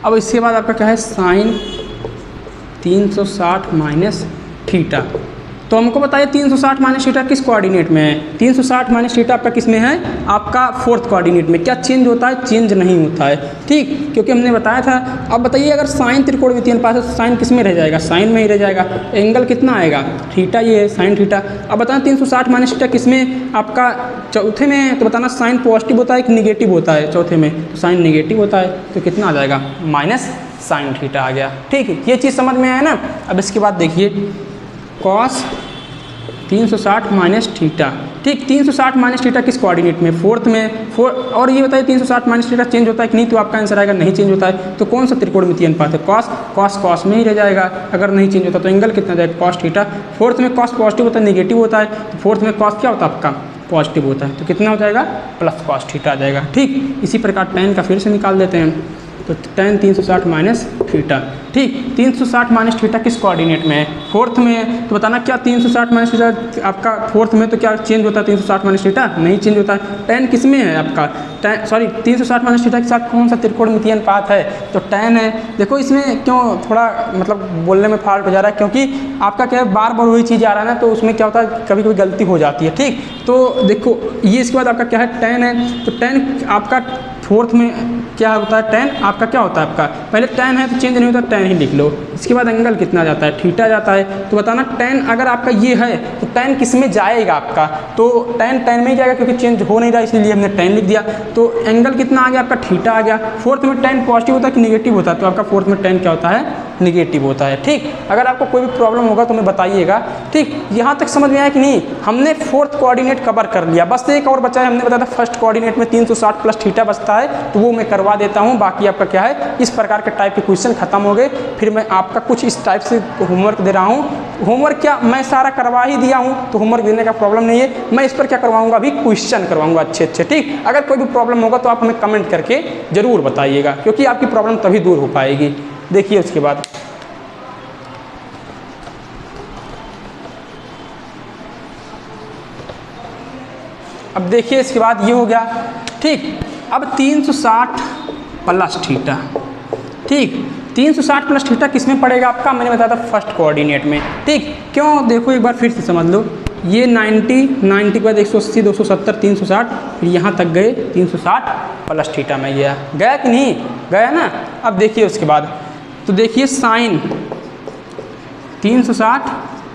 अब इसके बाद आपका क्या है? Sine 360 minus theta. तो हमको बताइए 360 माइनस थीटा किस कोऑर्डिनेट में है? 360 माइनस थीटा आपका किस में है? आपका फोर्थ कोऑर्डिनेट में। क्या चेंज होता है? चेंज नहीं होता है। ठीक, क्योंकि हमने बताया था। अब बताइए अगर साइन त्रिकोणमितीय अनुपात है तो साइन किस में रह जाएगा? साइन में ही रह जाएगा। एंगल कितना आएगा? थीटा, ये है साइन थीटा। अब बताना 360 माइनस थीटा किस में? आपका चौथे में। तो बताना साइन पॉजिटिव होता है कि निगेटिव होता है? चौथे में। तो साइन निगेटिव होता है, तो कितना आ जाएगा? माइनस साइन थीटा आ गया। ठीक है, ये चीज़ समझ में आया ना। अब इसके बाद देखिए कॉस 360 माइनस थीटा। ठीक, 360 माइनस थीटा किस कोऑर्डिनेट में? फोर्थ में। और ये बताइए 360 माइनस थीटा चेंज होता है कि नहीं? तो आपका आंसर आएगा नहीं चेंज होता है। तो कौन सा त्रिकोणमितीय अनुपात है? कॉस। कॉस कॉस में ही रह जाएगा अगर नहीं चेंज होता। तो एंगल कितना जाएगा? Cos theta. फोर्थ में कॉस पॉजिटिव होता है, निगेटिव होता है। तो फोर्थ में कॉस क्या होता है आपका? पॉजिटिव होता है। तो कितना हो जाएगा? प्लस कॉस थीटा आ जाएगा। ठीक, इसी प्रकार टेन का फिर से निकाल देते हैं। तो टेन 360 माइनस थीटा। ठीक, 360 माइनस थीटा किस कोऑर्डिनेट में है? फोर्थ में है। तो बताना क्या 360 माइनस थीटा आपका फोर्थ में, तो क्या चेंज होता है? 360 माइनस थीटा नहीं चेंज होता है। टेन किस में है आपका? 360 माइनस थीटा के साथ कौन सा त्रिकोणमितीय अनुपात है? तो टेन है। देखो इसमें क्यों थोड़ा मतलब बोलने में फॉल्ट हो जा रहा है, क्योंकि आपका क्या है बार बार वही चीज़ आ रहा है ना, तो उसमें क्या होता है कभी कभी गलती हो जाती है। ठीक, तो देखो ये इसके बाद आपका क्या है? टेन है। तो टेन आपका फोर्थ में क्या होता है? टेन आपका क्या होता है? आपका पहले टेन है तो चेंज नहीं होता, टेन ही लिख लो। इसके बाद एंगल कितना जाता है? थीटा जाता है। तो बताना टेन अगर आपका ये है तो टेन किस में जाएगा आपका? तो टेन में ही जाएगा, क्योंकि चेंज हो नहीं रहा इसलिए हमने टेन लिख दिया। तो एंगल कितना आ गया आपका? थीटा आ गया। फोर्थ में टेन पॉजिटिव होता है कि निगेटिव होता है? तो आपका फोर्थ में टेन क्या होता है? निगेटिव होता है। ठीक, अगर आपको कोई भी प्रॉब्लम होगा तो हमें बताइएगा। ठीक, यहाँ तक समझ में आया कि नहीं? हमने फोर्थ कोऑर्डिनेट कवर कर लिया, बस एक और बचा है। हमने बताया था फर्स्ट कोऑर्डिनेट में 360 प्लस थीटा बचता है, तो वो मैं करवा देता हूँ। बाकी आपका क्या है? इस प्रकार के टाइप के क्वेश्चन खत्म हो गए। फिर मैं आपका कुछ इस टाइप से होमवर्क दे रहा हूँ। होमवर्क क्या मैं सारा करवा ही दिया हूँ, तो होमवर्क देने का प्रॉब्लम नहीं है। मैं इस पर क्या करवाऊँगा? अभी क्वेश्चन करवाऊँगा अच्छे अच्छे। ठीक, अगर कोई भी प्रॉब्लम होगा तो आप हमें कमेंट करके ज़रूर बताइएगा, क्योंकि आपकी प्रॉब्लम तभी दूर हो पाएगी। देखिए उसके बाद अब देखिए इसके बाद ये हो गया। ठीक, अब 360 प्लस थीटा। ठीक, 360 प्लस थीटा किस में पड़ेगा आपका? मैंने बताया था फर्स्ट कोऑर्डिनेट में। ठीक, क्यों? देखो एक बार फिर से समझ लो। ये 90 के बाद 180, 270, 360, फिर यहाँ तक गए 360 प्लस थीटा में गया कि नहीं? गया ना। अब देखिए उसके बाद, तो देखिए sine 360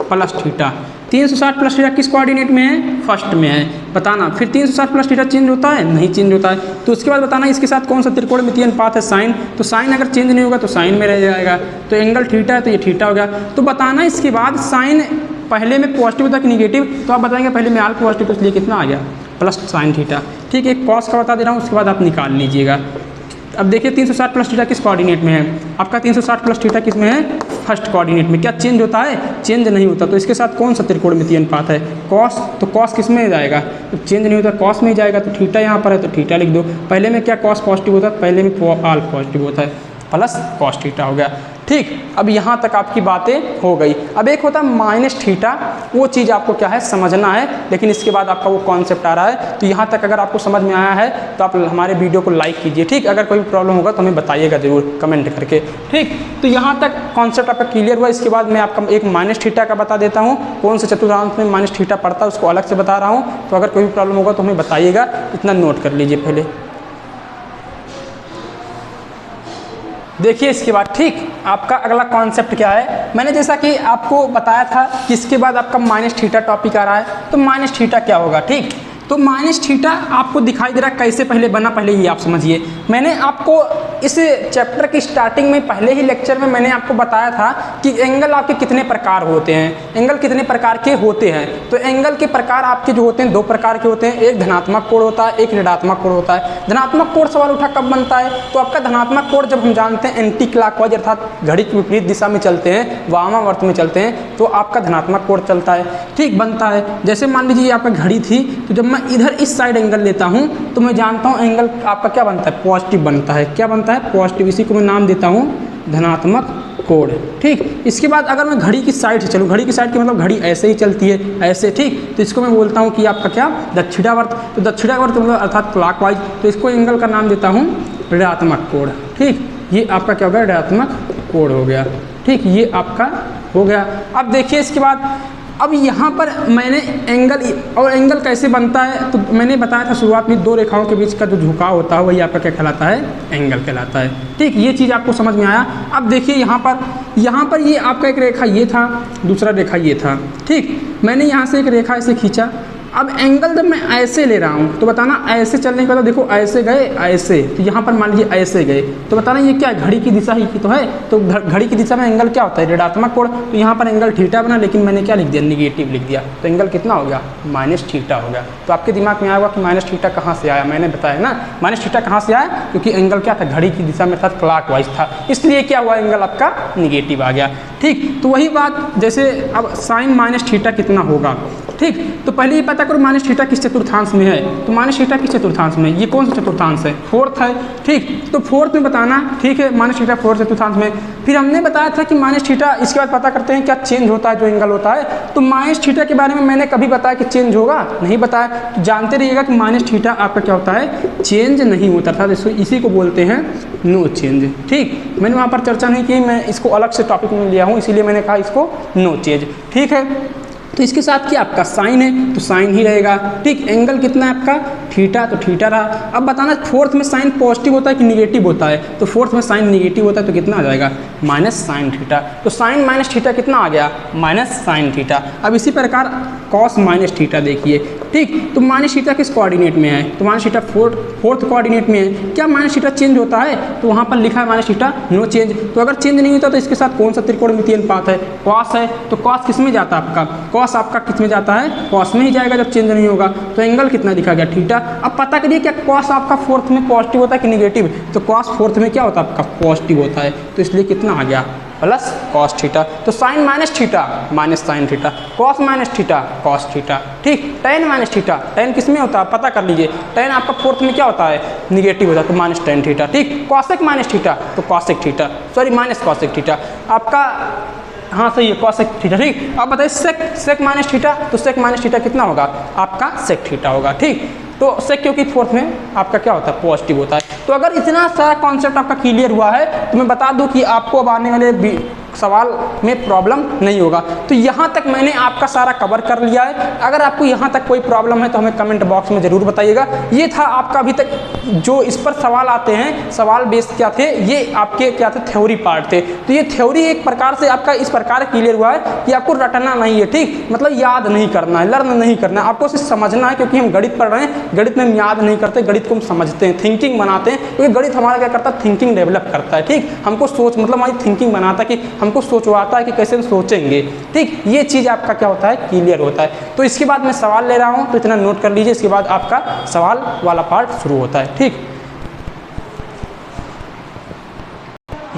plus theta. 360 plus theta किस कोऑर्डिनेट में है? फर्स्ट में है। बताना फिर 360 प्लस थीटा चेंज होता है? नहीं चेंज होता है। तो उसके बाद बताना इसके साथ कौन सा त्रिकोणमितीय अनुपात है? साइन। तो साइन अगर चेंज नहीं होगा तो साइन में रह जाएगा। तो एंगल थीटा है तो ये थीटा हो गया। तो बताना इसके बाद साइन पहले में पॉजिटिव होता है कि निगेटिव? तो आप बताएंगे पहले में आल पॉजिटिव, तो इसलिए कितना आ गया? Plus sine theta. ठीक है, कॉस का बता दे रहा हूँ, उसके बाद आप निकाल लीजिएगा। अब देखिए 360 प्लस थीटा किस कोऑर्डिनेट में है? आपका 360 प्लस थीटा किस में है? फर्स्ट कोऑर्डिनेट में। क्या चेंज होता है? चेंज नहीं होता। तो इसके साथ कौन सा त्रिकोणमितीय अनुपात है? कॉस। तो कॉस किस में जाएगा? तो चेंज नहीं होता, कॉस में ही जाएगा। तो थीटा यहाँ पर है तो थीटा लिख दो। पहले में क्या कॉस पॉजिटिव होता है? पहले में आल पॉजिटिव होता है, प्लस कॉस थीटा हो गया। ठीक, अब यहाँ तक आपकी बातें हो गई। अब एक होता है माइनस थीटा, वो चीज़ आपको क्या है समझना है, लेकिन इसके बाद आपका वो कॉन्सेप्ट आ रहा है। तो यहाँ तक अगर आपको समझ में आया है तो आप हमारे वीडियो को लाइक कीजिए। ठीक, अगर कोई प्रॉब्लम होगा तो हमें बताइएगा ज़रूर कमेंट करके। ठीक, तो यहाँ तक कॉन्सेप्ट आपका क्लियर हुआ। इसके बाद मैं आपका एक माइनस थीटा का बता देता हूँ, कौन से चतुर्थांश में माइनस थीटा पड़ता है उसको अलग से बता रहा हूँ। तो अगर कोई भी प्रॉब्लम होगा तो हमें बताइएगा, इतना नोट कर लीजिए पहले। देखिए इसके बाद ठीक आपका अगला कॉन्सेप्ट क्या है, मैंने जैसा कि आपको बताया था कि इसके बाद आपका माइनस थीटा टॉपिक आ रहा है, तो माइनस थीटा क्या होगा। ठीक, तो माइनस थीटा आपको दिखाई दे रहा है कैसे पहले बना, पहले ही आप समझिए। मैंने आपको इस चैप्टर की स्टार्टिंग में पहले ही लेक्चर में मैंने आपको बताया था कि एंगल आपके कितने प्रकार होते हैं, एंगल कितने प्रकार के होते हैं। तो एंगल के प्रकार आपके जो होते हैं दो प्रकार के होते हैं, एक धनात्मक कोण होता है, एक ऋणात्मक कोण होता है। धनात्मक कोण सवाल उठा कब बनता है, तो आपका धनात्मक कोण जब हम जानते हैं एंटी क्लॉकवाइज अर्थात घड़ी की विपरीत दिशा में चलते हैं, वामावर्त में चलते हैं, तो आपका धनात्मक कोण चलता है। ठीक, बनता है। जैसे मान लीजिए आपका घड़ी थी, तो जब मैं इधर इस साइड एंगल लेता हूं तो मैं जानता हूं एंगल आपका क्या बनता है, पॉजिटिव बनता है। क्या बनता है, पॉजिटिव। इसी को मैं नाम देता हूं धनात्मक कोण। ठीक, इसके बाद अगर मैं घड़ी की साइड से चलूँ, घड़ी की साइड की मतलब घड़ी ऐसे ही चलती है, ऐसे। ठीक, तो इसको मैं बोलता हूँ कि आपका क्या, दक्षिणावर्त। तो दक्षिणावर्त मतलब अर्थात क्लॉकवाइज, तो इसको एंगल का नाम देता हूँ ऋणात्मक कोण। ठीक, ये आपका क्या होगा, ऋणात्मक कोण हो गया। ठीक, ये आपका हो गया। अब देखिए इसके बाद अब यहाँ पर मैंने एंगल, और एंगल कैसे बनता है, तो मैंने बताया था शुरुआत में दो रेखाओं के बीच का जो झुकाव होता है वही आपका क्या कहलाता है, एंगल कहलाता है। ठीक, ये चीज़ आपको समझ में आया। अब देखिए यहाँ पर ये आपका एक रेखा ये था, दूसरा रेखा ये था। ठीक, मैंने यहाँ से एक रेखा ऐसे खींचा। अब एंगल जब मैं ऐसे ले रहा हूँ तो बताना ऐसे चलने के बाद देखो ऐसे गए, ऐसे, तो यहाँ पर मान लीजिए ऐसे गए, तो बताना ये क्या है, घड़ी की दिशा ही की तो है। तो घड़ी की दिशा में एंगल क्या होता है, ऋणात्मक कोण। तो यहाँ पर एंगल थीटा बना, लेकिन मैंने क्या लिख दिया, निगेटिव लिख दिया। तो एंगल कितना हो गया, माइनस थीटा हो गया। तो आपके दिमाग में आएगा कि माइनस थीटा कहाँ से आया, मैंने बताया ना माइनस थीटा कहाँ से आया, क्योंकि एंगल क्या था, घड़ी की दिशा में अर्थात क्लॉकवाइज था, इसलिए क्या हुआ, एंगल आपका निगेटिव आ गया। ठीक, तो वही बात जैसे अब साइन माइनस थीटा कितना होगा। ठीक, तो पहले ये पता करो माइनस थीटा किस चतुर्थांश में है, तो माइनस थीटा किस चतुर्थांश में, ये कौन सा चतुर्थांश है, फोर्थ है। ठीक, तो फोर्थ में बताना। ठीक है, माइनस थीटा फोर्थ चतुर्थांश में। फिर हमने बताया था कि माइनस थीटा, इसके बाद पता करते हैं क्या चेंज होता है जो एंगल होता है। तो माइनस थीटा के बारे में मैंने कभी बताया कि चेंज होगा, नहीं बताया। तो जानते रहिएगा कि माइनस थीटा आपका क्या होता है, चेंज नहीं होता था, इसी को बोलते हैं नो चेंज। ठीक, मैंने वहाँ पर चर्चा नहीं की, मैं इसको अलग से टॉपिक में लिया हूँ, इसीलिए मैंने कहा इसको नो चेंज। ठीक है, तो इसके साथ क्या आपका साइन है, तो साइन ही रहेगा। ठीक, एंगल कितना है आपका, थीटा, तो थीटा रहा। अब बताना फोर्थ में साइन पॉजिटिव होता है कि निगेटिव होता है, तो फोर्थ में साइन निगेटिव होता है, तो कितना आ जाएगा, माइनस साइन थीटा। तो साइन माइनस थीटा कितना आ गया, माइनस साइन थीटा। अब इसी प्रकार कॉस माइनस थीटा देखिए। ठीक, तो माइनस थीटा किस कोऑर्डिनेट में है, तो माइनस थीटा फोर्थ कोऑर्डिनेट में है। क्या माइनस थीटा चेंज होता है, तो वहाँ पर लिखा है माइनस थीटा नो चेंज। तो अगर चेंज नहीं होता तो इसके साथ कौन सा त्रिकोणमितीय अनुपात है, कॉस है। तो कॉस किस में जाता है आपका, कॉस आपका किस में जाता है, कॉस में ही जाएगा जब चेंज नहीं होगा। तो एंगल कितना दिखा गया, थीटा। अब पता करिए क्या कॉस आपका फोर्थ में पॉजिटिव होता है कि निगेटिव, तो कॉस फोर्थ में क्या होता है आपका, पॉजिटिव होता है, तो इसलिए कितना आ गया, प्लस कॉस थीटा। तो sine minus theta minus sine theta, cos minus theta cos theta. ठीक, टेन माइनस थीटा, टेन किस में होता है पता कर लीजिए, टेन आपका फोर्थ में क्या होता है, निगेटिव होता है, तो माइनस टेन थीटा। ठीक, कॉसेक माइनस थीटा, तो cosec theta, sorry minus cosec theta आपका, हाँ सही है, कॉसेक थीटा। ठीक, अब बताइए सेक माइनस थीटा, तो सेक माइनस थीटा कितना होगा आपका, सेक थीटा होगा। ठीक, तो सेक क्योंकि फोर्थ में आपका क्या होता है, पॉजिटिव होता है। तो अगर इतना सारा कॉन्सेप्ट आपका क्लियर हुआ है तो मैं बता दूं कि आपको अब आने वाले सवाल में प्रॉब्लम नहीं होगा। तो यहाँ तक मैंने आपका सारा कवर कर लिया है। अगर आपको यहाँ तक कोई प्रॉब्लम है तो हमें कमेंट बॉक्स में ज़रूर बताइएगा। ये था आपका अभी तक जो इस पर सवाल आते हैं, सवाल बेस्ड क्या थे, ये आपके क्या थे, थ्योरी पार्ट थे। तो ये थ्योरी एक प्रकार से आपका इस प्रकार क्लियर हुआ है कि आपको रटना नहीं है। ठीक, मतलब याद नहीं करना है, लर्न नहीं करना है, आपको सिर्फ समझना है। क्योंकि हम गणित पढ़ रहे हैं, गणित में हम याद नहीं करते, गणित को हम समझते हैं, थिंकिंग बनाते हैं। क्योंकि गणित हमारा क्या करता है, थिंकिंग डेवलप करता है। ठीक, हमको सोच मतलब हमारी थिंकिंग बनाता है कि हमको सोचवाता है कि कैसे हम सोचेंगे। ठीक, ये चीज़ आपका क्या होता है, क्लियर होता है। तो इसके बाद मैं सवाल ले रहा हूँ, तो इतना नोट कर लीजिए। इसके बाद आपका सवाल वाला पार्ट शुरू होता है। ठीक,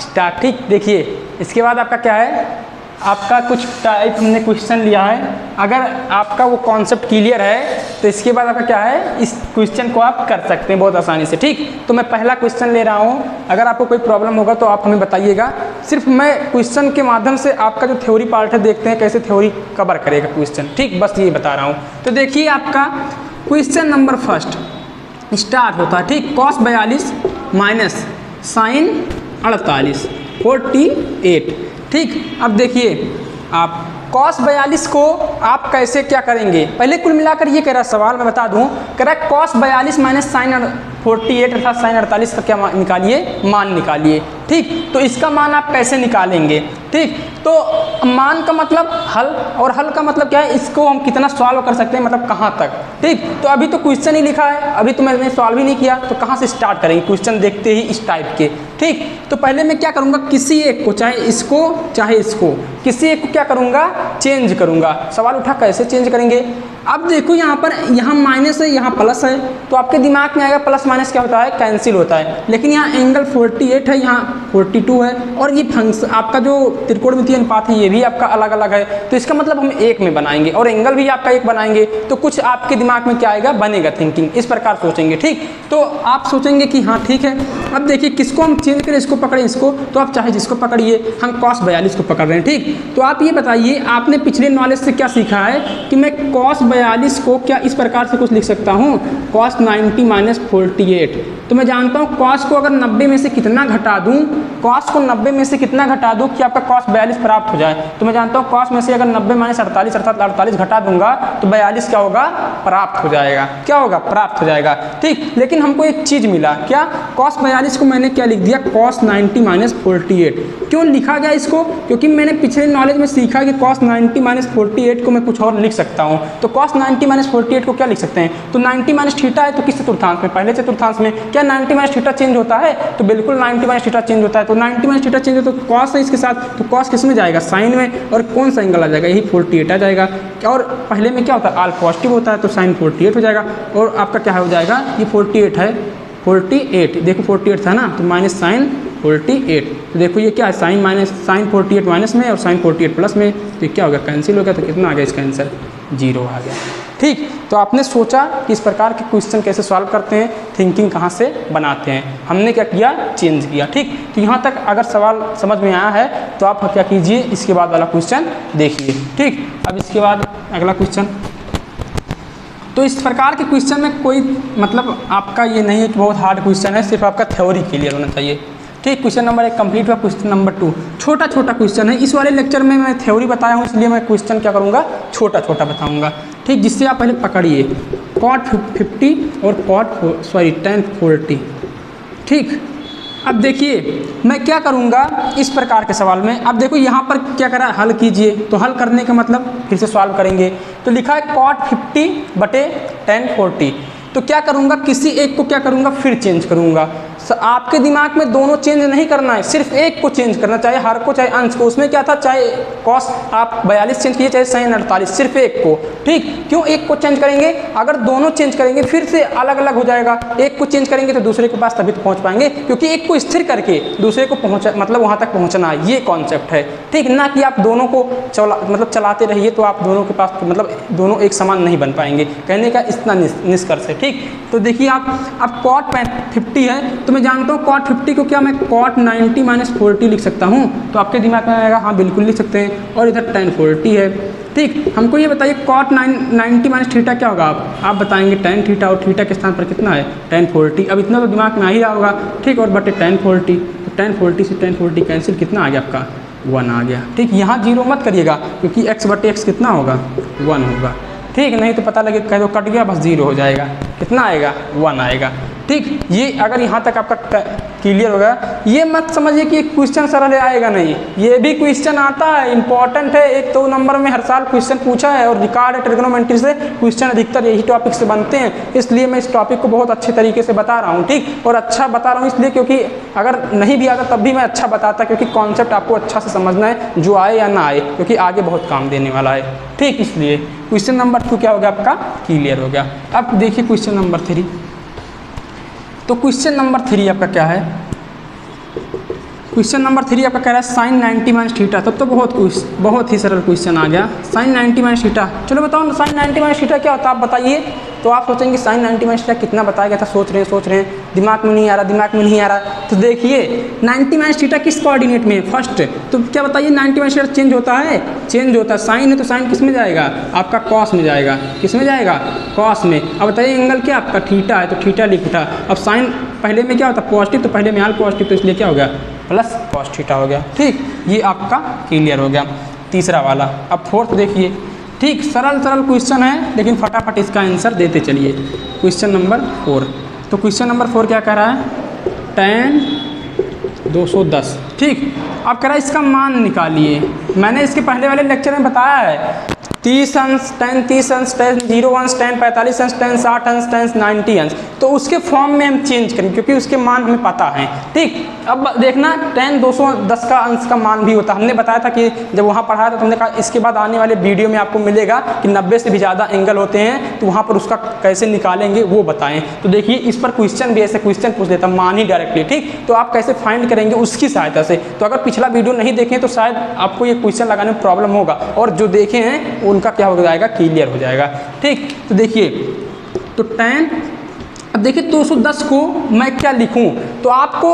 स्टार्ट। ठीक, देखिए इसके बाद आपका क्या है, आपका कुछ टाइप हमने क्वेश्चन लिया है। अगर आपका वो कॉन्सेप्ट क्लियर है तो इसके बाद आपका क्या है, इस क्वेश्चन को आप कर सकते हैं बहुत आसानी से। ठीक, तो मैं पहला क्वेश्चन ले रहा हूँ। अगर आपको कोई प्रॉब्लम होगा तो आप हमें बताइएगा। सिर्फ मैं क्वेश्चन के माध्यम से आपका जो थ्योरी पार्ट है देखते हैं कैसे थ्योरी कवर करेगा क्वेश्चन। ठीक, बस ये बता रहा हूँ। तो देखिए आपका क्वेश्चन नंबर फर्स्ट स्टार्ट होता है। ठीक, कॉस 42 माइनस साइन 48 48। ठीक, अब देखिए आप कॉस 42 को आप कैसे क्या करेंगे, पहले कुल मिलाकर ये कह रहा सवाल, मैं बता दूं, कह रहा कॉस 42 माइनस साइन 48 अर्थात साइन 48 का क्या निकालिए, मान निकालिए। ठीक, तो इसका मान आप कैसे निकालेंगे? ठीक, तो मान का मतलब हल, और हल का मतलब क्या है, इसको हम कितना सॉल्व कर सकते हैं, मतलब कहाँ तक। ठीक, तो अभी तो क्वेश्चन ही लिखा है, अभी तो मैंने सॉल्व ही नहीं किया, तो कहाँ से स्टार्ट करेंगे क्वेश्चन देखते ही इस टाइप के। ठीक, तो पहले मैं क्या करूँगा, किसी एक को, चाहे इसको चाहे इसको, किसी एक को क्या करूँगा, चेंज करूँगा। सवाल उठा कैसे चेंज करेंगे। अब देखो यहाँ पर, यहाँ माइनस है, यहाँ प्लस है, तो आपके दिमाग में आएगा प्लस माइनस क्या होता है, कैंसिल होता है। लेकिन यहाँ एंगल 48 है, यहाँ 42 है, और ये फंक्शन आपका जो त्रिकोणमितीय अनुपात है ये भी आपका अलग अलग है, तो इसका मतलब हम एक में बनाएंगे, और एंगल भी आपका एक बनाएंगे, तो कुछ आपके दिमाग में क्या आएगा, बनेगा थिंकिंग, इस प्रकार सोचेंगे। ठीक, तो आप सोचेंगे कि हाँ ठीक है। अब देखिए किसको हम चेंज करें, इसको पकड़ें इसको, तो आप चाहे जिसको पकड़िए, हम cos 42 को पकड़ रहे हैं। ठीक, तो आप ये बताइए, आपने पिछले नॉलेज से क्या सीखा है कि मैं cos 42 को क्या इस प्रकार से कुछ लिख सकता हूँ, cos 90 माइनस 48। तो मैं जानता हूँ cos को अगर 90 में से कितना घटा दूँ, cos को 90 में से कितना घटा दूँ कि आपका cos 42 प्राप्त हो जाए। तो मैं जानता हूँ cos में से अगर 90 माइनस 48 अर्थात 48 घटा दूंगा तो 42 क्या होगा, प्राप्त हो जाएगा। क्या होगा, प्राप्त हो जाएगा। ठीक, लेकिन हमको एक चीज़ मिला, क्या, cos 42 को मैंने क्या लिख दिया, cos 90 माइनस 48। क्यों लिखा गया इसको, क्योंकि मैंने पिछले नॉलेज में सीखा कि cos 90 माइनस 48 को मैं कुछ और लिख सकता हूँ। तो cos 90 माइनस 48 को क्या लिख सकते हैं, तो 90 माइनस थीटा है, तो किस चतुर्थांश में, पहले चतुर्थांश में। क्या 90 माइनस थीटा चेंज होता है, तो बिल्कुल 90 माइनस थीटा चेंज होता है। तो 90 माइनस थीटा चेंज होता है, तो cos है इसके साथ, तो cos किस में जाएगा, साइन में, और कौन सा एंगल आ जाएगा, यही 48 आ जाएगा। और पहले में क्या होता है, आल पॉजिटिव होता है, तो साइन 48 हो जाएगा, और आपका क्या हो जाएगा, ये 48 है, 48 देखो 48 था ना, तो माइनस साइन 48, तो देखो ये क्या है, साइन माइनस साइन 48 माइनस में और साइन 48 प्लस में, तो क्या हो गया, कैंसिल हो गया, तो कितना आ गया इसका आंसर, 0 आ गया। ठीक, तो आपने सोचा कि इस प्रकार के क्वेश्चन कैसे सॉल्व करते हैं, थिंकिंग कहाँ से बनाते हैं, हमने क्या किया, चेंज किया। ठीक, तो यहाँ तक अगर सवाल समझ में आया है तो आप क्या कीजिए, इसके बाद वाला क्वेश्चन देखिए। ठीक, अब इसके बाद अगला क्वेश्चन, तो इस प्रकार के क्वेश्चन में कोई मतलब आपका ये नहीं है कि बहुत हार्ड क्वेश्चन है, सिर्फ आपका थ्योरी क्लियर होना चाहिए। ठीक, क्वेश्चन नंबर 1 कंप्लीट हुआ। क्वेश्चन नंबर 2 छोटा छोटा क्वेश्चन है, इस वाले लेक्चर में मैं थ्योरी बताया हूँ, इसलिए मैं क्वेश्चन क्या करूँगा, छोटा छोटा बताऊँगा। ठीक, जिससे आप पहले पकड़िए, cot 50 और tan 40। ठीक, अब देखिए मैं क्या करूँगा इस प्रकार के सवाल में, अब देखो यहाँ पर क्या करा, हल कीजिए, तो हल करने का मतलब फिर से सॉल्व करेंगे, तो लिखा है cot 50 tan 40। तो क्या करूँगा, किसी एक को क्या करूँगा, फिर चेंज करूँगा। आपके दिमाग में दोनों चेंज नहीं करना है, सिर्फ एक को चेंज करना, चाहे हर को चाहे अंश को। उसमें क्या था, चाहे cos आप 42 चेंज कीजिए, चाहे sin 48, सिर्फ एक को। ठीक, क्यों एक को चेंज करेंगे, अगर दोनों चेंज करेंगे फिर से अलग अलग हो जाएगा। एक को चेंज करेंगे तो दूसरे के पास तभी तो पहुँच पाएंगे, क्योंकि एक को स्थिर करके दूसरे को पहुँचा मतलब वहाँ तक पहुँचना, ये कॉन्सेप्ट है। ठीक, ना कि आप दोनों को चलाते रहिए तो आप दोनों के पास मतलब दोनों एक समान नहीं बन पाएंगे, कहने का इतना निष्कर्ष है। ठीक, तो देखिए आप cot 50 है, तो मैं जानता हूँ cot 50 को क्या मैं cot 90 माइनस 40 लिख सकता हूँ, तो आपके दिमाग में आएगा हाँ बिल्कुल लिख सकते हैं, और इधर tan 40 है। ठीक, हमको ये बताइए cot 90 माइनस थीटा क्या होगा, आप बताएंगे tan थीटा, और थीटा के स्थान पर कितना है, tan 40। अब इतना तो दिमाग में आ ही रहा होगा। ठीक, और बटे tan 40, तो tan 40 से tan 40 कैंसिल, कितना आ गया आपका, 1 आ गया। ठीक, यहाँ 0 मत करिएगा, क्योंकि x बटे x कितना होगा, 1 होगा। ठीक, नहीं तो पता लगे कह दो कट गया, बस 0 हो जाएगा, कितना आएगा, 1 आएगा। ठीक, ये अगर यहाँ तक आपका क्लियर होगा, ये मत समझिए कि क्वेश्चन सरल आएगा नहीं, ये भी क्वेश्चन आता है, इंपॉर्टेंट है। 1-2 नंबर में हर साल क्वेश्चन पूछा है, और रिकॉर्ड है ट्रिग्नोमेट्री से क्वेश्चन अधिकतर यही टॉपिक से बनते हैं, इसलिए मैं इस टॉपिक को बहुत अच्छे तरीके से बता रहा हूँ। ठीक, और अच्छा बता रहा हूँ इसलिए क्योंकि अगर नहीं भी आता तब भी मैं अच्छा बताता, क्योंकि कॉन्सेप्ट आपको अच्छा से समझना है, जो आए या ना आए, क्योंकि आगे बहुत काम देने वाला है। ठीक, इसलिए क्वेश्चन नंबर 2 क्या हो गया आपका, क्लियर हो गया। अब देखिए क्वेश्चन नंबर 3, तो क्वेश्चन नंबर 3 आपका क्या है, क्वेश्चन नंबर 3 आपका कह रहा है sin 90 माइनस थीटा। तब तो बहुत ही सरल क्वेश्चन आ गया, sin 90 माइनस थीटा। चलो बताओ ना sin 90 माइनस थीटा क्या होता है, आप बताइए। तो आप सोचेंगे sin 90 माइनस थीटा कितना बताया गया था, सोच रहे हैं, दिमाग में नहीं आ रहा। तो देखिए 90 माइनस थीटा किस कोऑर्डिनेट में है, फर्स्ट। तो क्या बताइए 90 माइनस थीटा चेंज होता है, साइन है तो साइन किस में जाएगा, आपका कॉस में जाएगा। किस में जाएगा, कॉस में। अब बताइए एंगल क्या आपका थीटा है, तो थीटा लिख उठा। अब साइन पहले में क्या होता है, पॉजिटिव, तो पहले में आल पॉजिटिव, तो इसलिए क्या हो गया, प्लस कॉस थीटा हो गया। ठीक, ये आपका क्लियर हो गया तीसरा वाला। अब फोर्थ देखिए। ठीक, सरल क्वेश्चन है, लेकिन फटाफट इसका आंसर देते चलिए। क्वेश्चन नंबर 4, तो क्वेश्चन नंबर 4 क्या कह रहा है, tan 210। ठीक, अब कह रहा है इसका मान निकालिए। मैंने इसके पहले वाले लेक्चर में बताया है 30 अंश, 10 30 अंश, 10 0 अंश, 10 45 अंश, 10 60 अंश, 10 90 अंश, तो उसके फॉर्म में हम चेंज करेंगे क्योंकि उसके मान हमें पता है। ठीक, अब देखना 10 210 का अंश का मान भी होता है। हमने बताया था कि जब वहाँ पढ़ाया था तो हमने कहा इसके बाद आने वाले वीडियो में आपको मिलेगा कि 90 से भी ज़्यादा एंगल होते हैं, तो वहाँ पर उसका कैसे निकालेंगे वो बताएं। तो देखिए इस पर क्वेश्चन भी ऐसे क्वेश्चन पूछ देता मान ही डायरेक्टली। ठीक, तो आप कैसे फाइंड करेंगे उसकी सहायता से। तो अगर पिछला वीडियो नहीं देखें तो शायद आपको ये क्वेश्चन लगाने में प्रॉब्लम होगा, और जो देखे हैं उनका क्या हो जाएगा, क्लियर हो जाएगा। ठीक, तो देखिए तो 10, अब देखिए 210 को मैं क्या लिखूं, तो आपको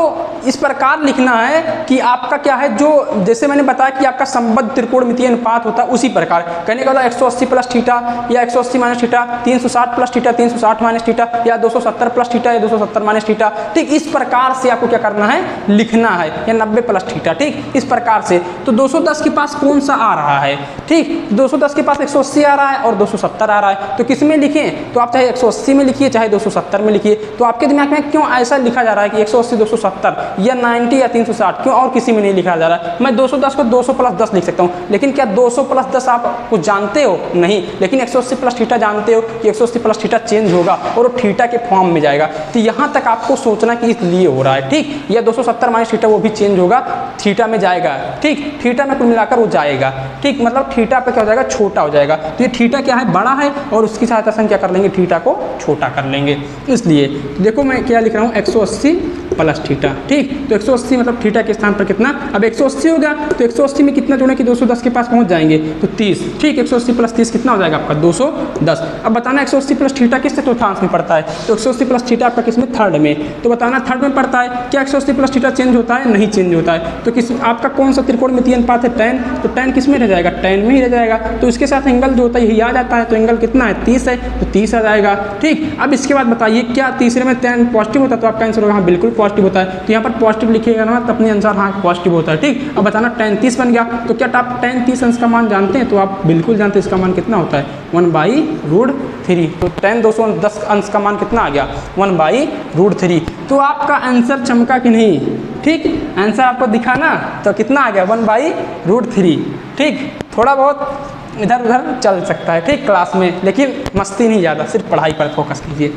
इस प्रकार लिखना है कि आपका क्या है, जो जैसे मैंने बताया कि आपका संबद्ध त्रिकोणमितीय अनुपात होता है उसी प्रकार। कहने का मतलब 180 प्लस थीटा या 180 minus theta, 360 plus theta 360 minus theta, या 270 प्लस थीटा या 270 माइनस थीटा। ठीक, इस प्रकार से आपको क्या करना है, लिखना है, या 90 प्लस थीटा। ठीक, इस प्रकार से। तो 210 के पास कौन सा आ रहा है, ठीक, 210 के पास 180 आ रहा है और 270 आ रहा है, तो किस में लिखें, तो आप चाहे 180 में लिखिए चाहे 270 में लिखिए। तो आपके दिमाग में क्यों ऐसा लिखा जा रहा है कि 180 270 या 90 या 360, क्यों और किसी में नहीं लिखा जा रहा है। मैं 210 को 200 प्लस 10 लिख सकता हूँ, लेकिन क्या 200 प्लस 10 आप कुछ जानते हो, नहीं, लेकिन 180 प्लस थीटा जानते हो कि 180 प्लस थीटा चेंज होगा और वो थीटा के फॉर्म में जाएगा। तो यहाँ तक आपको सोचना कि इसलिए हो रहा है। ठीक, या 270 माइनस थीटा वो भी चेंज होगा, थीटा में जाएगा। ठीक, थीटा में कुल मिलाकर वो जाएगा। ठीक, मतलब थीटा पे क्या हो जाएगा, छोटा हो जाएगा। तो ये थीटा क्या है, बड़ा है, और उसकी सहायता से हम क्या कर लेंगे, थीटा को छोटा कर लेंगे। इसलिए तो देखो मैं क्या लिख रहा हूँ, 180 प्लस थीटा। ठीक, तो 180 मतलब थीटा के स्थान पर कितना, अब 180 हो गया तो 180 में कितना जोड़े कि 210 के पास पहुंच जाएंगे, तो 30। ठीक, 180 प्लस 30 कितना हो जाएगा आपका, 210। अब बताना 180 प्लस थीटा किस चतुर्थांश में पड़ता है, तो 180 प्लस थीटा आपका किस में, थर्ड में। तो बताना थर्ड में पड़ता है। क्या 180 प्लस थीटा चेंज होता है, नहीं चेंज होता है। तो किस आपका कौन सा त्रिकोणमितीय अनुपात है, 10, तो 10 किस में रह जाएगा, 10 में ही रह जाएगा। तो इसके साथ एंगल जो होता है यही आ जाता है, तो एंगल कितना है, 30 है, तो 30 आ जाएगा। ठीक, अब इसके बाद बताइए क्या तीसरे में 10 पॉजिटिव होता है, तो आपका आंसर होगा हाँ बिल्कुल पॉजिटिव होता है। तो यहाँ पर पॉजिटिव लिखिएगा ना, तो अपने अनुसार हाँ पॉजिटिव होता है। ठीक, अब बताना 10 30 बन गया, तो क्या आप 10 30 अंश का मान जानते हैं, तो आप बिल्कुल जानते हैं इसका मान कितना होता है, 1/√3। तो 10 210 अंश का मान कितना आ गया, 1/√3। तो आपका आंसर चमका कि नहीं, ठीक, आंसर आपको दिखा ना, तो कितना आ गया, 1/√3। ठीक, थोड़ा बहुत इधर उधर चल सकता है, ठीक, क्लास में, लेकिन मस्ती नहीं ज़्यादा, सिर्फ पढ़ाई पर फोकस कीजिए।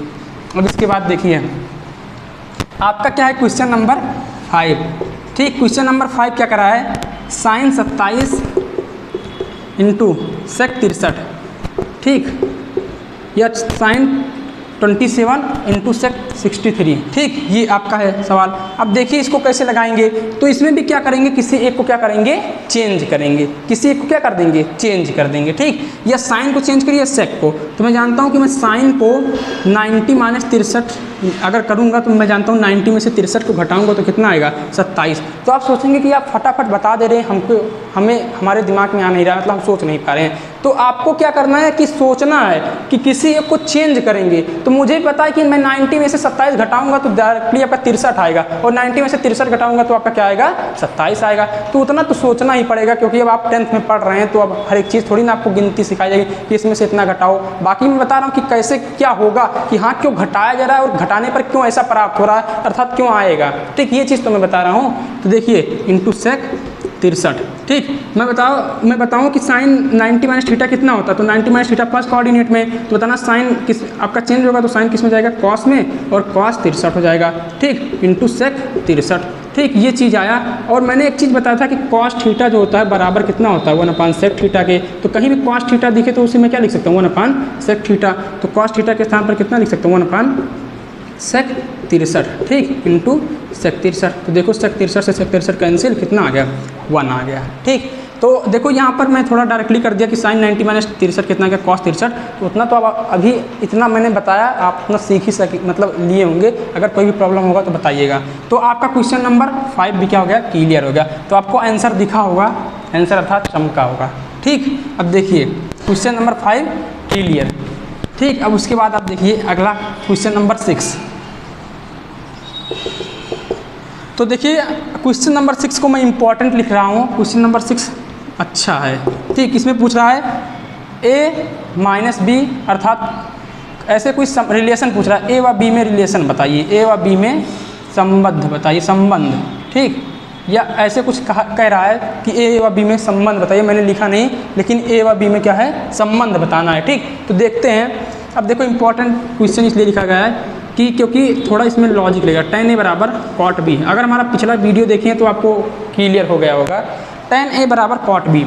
अब इसके बाद देखिए आपका क्या है, क्वेश्चन नंबर 5। ठीक, क्वेश्चन नंबर 5 क्या करा है, sin 27 इंटू sec 63। ठीक, या sin 27 इंटू sec 63। ठीक, ये आपका है सवाल। अब देखिए इसको कैसे लगाएंगे, तो इसमें भी क्या करेंगे, किसी एक को क्या करेंगे, चेंज करेंगे, किसी एक को क्या कर देंगे, चेंज कर देंगे। ठीक, या साइन को चेंज करिए, सेक को। तो मैं जानता हूँ कि मैं साइन को 90 माइनस 63 अगर करूँगा, तो मैं जानता हूँ 90 में से 63 को घटाऊँगा तो कितना आएगा, 27। तो आप सोचेंगे कि आप फटाफट बता दे रहे हैं, हमें हमारे दिमाग में आ नहीं रहा, मतलब हम सोच नहीं पा रहे हैं। तो आपको क्या करना है कि सोचना है कि किसी एक को चेंज करेंगे। तो मुझे पता है कि मैं 90 में से 27 घटाऊंगा तो डायरेक्टली आपका 63 आएगा, और 90 में से 63 घटाऊंगा तो आपका क्या आएगा, 27 आएगा। तो उतना तो सोचना ही पड़ेगा, क्योंकि अब आप 10th में पढ़ रहे हैं, तो अब हर एक चीज़ थोड़ी ना आपको गिनती सिखाई जाएगी कि इसमें से इतना घटाओ। बाकी मैं बता रहा हूँ कि कैसे क्या होगा, कि हाँ क्यों घटाया जा रहा है और घटाने पर क्यों ऐसा प्राप्त हो रहा है, अर्थात क्यों आएगा। ठीक, ये चीज़ तो मैं बता रहा हूँ। तो देखिए इंटू सेक 63। ठीक, मैं बताऊँ कि साइन 90 माइनस थीटा कितना होता है, तो 90 माइनस थीटा फर्स्ट कोऑर्डिनेट में, तो बताना साइन किस आपका चेंज होगा, तो साइन किस में जाएगा, कॉस में, और कॉस 63 हो जाएगा। ठीक, इंटू सेक 63। ठीक, ये चीज़ आया। और मैंने एक चीज़ बताया था कि कॉस थीटा जो होता है बराबर कितना होता है, 1/sec थीटा के। तो कहीं भी कॉस थीटा दिखे तो उसे मैं क्या लिख सकता हूँ, 1/sec थीटा। तो कॉस थीटा के स्थान पर कितना लिख सकता हूँ, 1/sec 63। ठीक, इंटू sec 63। तो देखो sec 63 से sec 63 कैंसिल, कितना आ गया, 1 आ गया। ठीक, तो देखो यहाँ पर मैं थोड़ा डायरेक्टली कर दिया कि साइन 90 माइनस 63 कितना गया, कॉस 63। तो उतना तो अब अभी इतना मैंने बताया, आप उतना सीख ही सके, मतलब लिए होंगे। अगर कोई भी प्रॉब्लम होगा तो बताइएगा। तो आपका क्वेश्चन नंबर 5 भी क्या हो गया, क्लियर हो गया। तो आपको आंसर दिखा होगा, आंसर अर्थात चमका होगा। ठीक, अब देखिए क्वेश्चन नंबर 5 क्लियर। ठीक, अब उसके बाद आप देखिए अगला क्वेश्चन नंबर 6। तो देखिए क्वेश्चन नंबर 6 को मैं इंपॉर्टेंट लिख रहा हूँ। क्वेश्चन नंबर 6 अच्छा है। ठीक, इसमें पूछ रहा है a माइनस बी, अर्थात ऐसे कोई रिलेशन पूछ रहा है, a व b में रिलेशन बताइए, a व b में संबंध बताइए, संबंध। ठीक, या ऐसे कुछ कह रहा है कि ए व बी में संबंध बताइए, मैंने लिखा नहीं, लेकिन ए व बी में क्या है, संबंध बताना है। ठीक, तो देखते हैं। अब देखो इंपॉर्टेंट क्वेश्चन इसलिए लिखा गया है कि क्योंकि थोड़ा इसमें लॉजिक लगेगा। tan a बराबर cot b, अगर हमारा पिछला वीडियो देखें तो आपको क्लियर हो गया होगा। tan a बराबर cot b।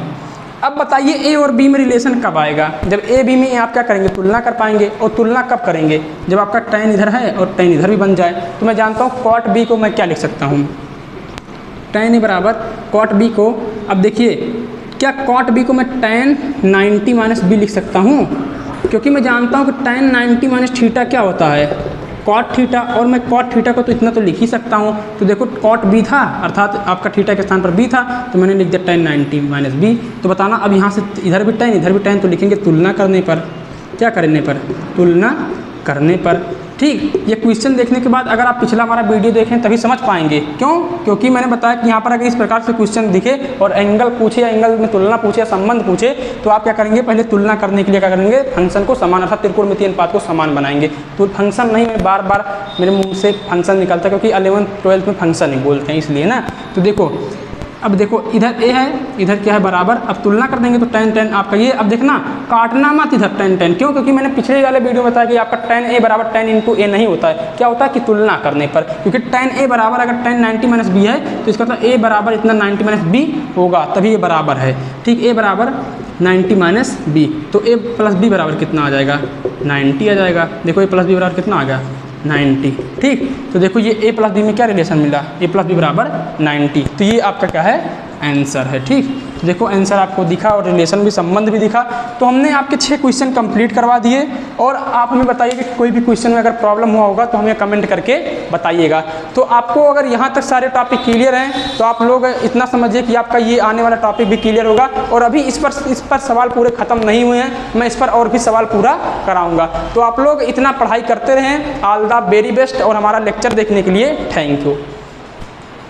अब बताइए a और b में रिलेशन कब आएगा? जब a b में आप क्या करेंगे, तुलना कर पाएंगे। और तुलना कब करेंगे? जब आपका tan इधर है और tan इधर भी बन जाए। तो मैं जानता हूँ cot b को मैं क्या लिख सकता हूँ, tan a बराबर cot b को, अब देखिए क्या cot b को मैं tan 90 माइनस b लिख सकता हूँ, क्योंकि मैं जानता हूँ कि tan 90 माइनस थीटा क्या होता है, cot थीटा, और मैं cot थीटा को तो इतना तो लिख ही सकता हूँ। तो देखो cot b था, अर्थात आपका थीटा के स्थान पर b था, तो मैंने लिख दिया tan 90 माइनस b। तो बताना अब यहाँ से इधर भी tan इधर भी tan, तो लिखेंगे तुलना करने पर, क्या करने पर, तुलना करने पर। ठीक, ये क्वेश्चन देखने के बाद अगर आप पिछला हमारा वीडियो देखें तभी समझ पाएंगे। क्यों? क्योंकि मैंने बताया कि यहाँ पर अगर इस प्रकार से क्वेश्चन दिखे और एंगल पूछे या एंगल में तुलना पूछे या संबंध पूछे, तो आप क्या करेंगे, पहले तुलना करने के लिए क्या करेंगे, फंक्शन को समान अर्थात त्रिकोणमितीय अनुपात को समान बनाएंगे। तो फंक्शन नहीं, मैं बार बार मेरे मुंह से फंक्शन निकलता है, क्योंकि 11th 12th में फंक्शन ही बोलते हैं इसलिए ना। तो देखो, अब देखो इधर a है, इधर क्या है, बराबर। अब तुलना कर देंगे तो tan आपका ये, अब देखना काटना मत इधर tan। क्यों? क्योंकि मैंने पिछले वाले वीडियो में बताया कि आपका tan a बराबर tan इंटू a नहीं होता है। क्या होता है कि तुलना करने पर, क्योंकि tan a बराबर अगर tan 90 माइनस बी है तो इसका मतलब a बराबर इतना 90 माइनस बी होगा, तभी ये बराबर है। ठीक, a बराबर 90 माइनस बी, तो a प्लस बी बराबर कितना आ जाएगा, 90 आ जाएगा। देखो a प्लस बी बराबर कितना आ गया, 90। ठीक, तो देखो ये a प्लस बी में क्या रिलेशन मिला, a प्लस बी बराबर 90। तो ये आपका क्या है, आंसर है। ठीक, तो देखो आंसर आपको दिखा और रिलेशन भी, संबंध भी दिखा। तो हमने आपके 6 क्वेश्चन कंप्लीट करवा दिए। और आप हमें बताइए कि कोई भी क्वेश्चन में अगर प्रॉब्लम हुआ होगा तो हमें कमेंट करके बताइएगा। तो आपको अगर यहाँ तक सारे टॉपिक क्लियर हैं तो आप लोग इतना समझिए कि आपका ये आने वाला टॉपिक भी क्लियर होगा। और अभी इस पर सवाल पूरे ख़त्म नहीं हुए हैं, मैं इस पर और भी सवाल पूरा कराऊँगा। तो आप लोग इतना पढ़ाई करते रहें। All the very best. और हमारा लेक्चर देखने के लिए थैंक यू।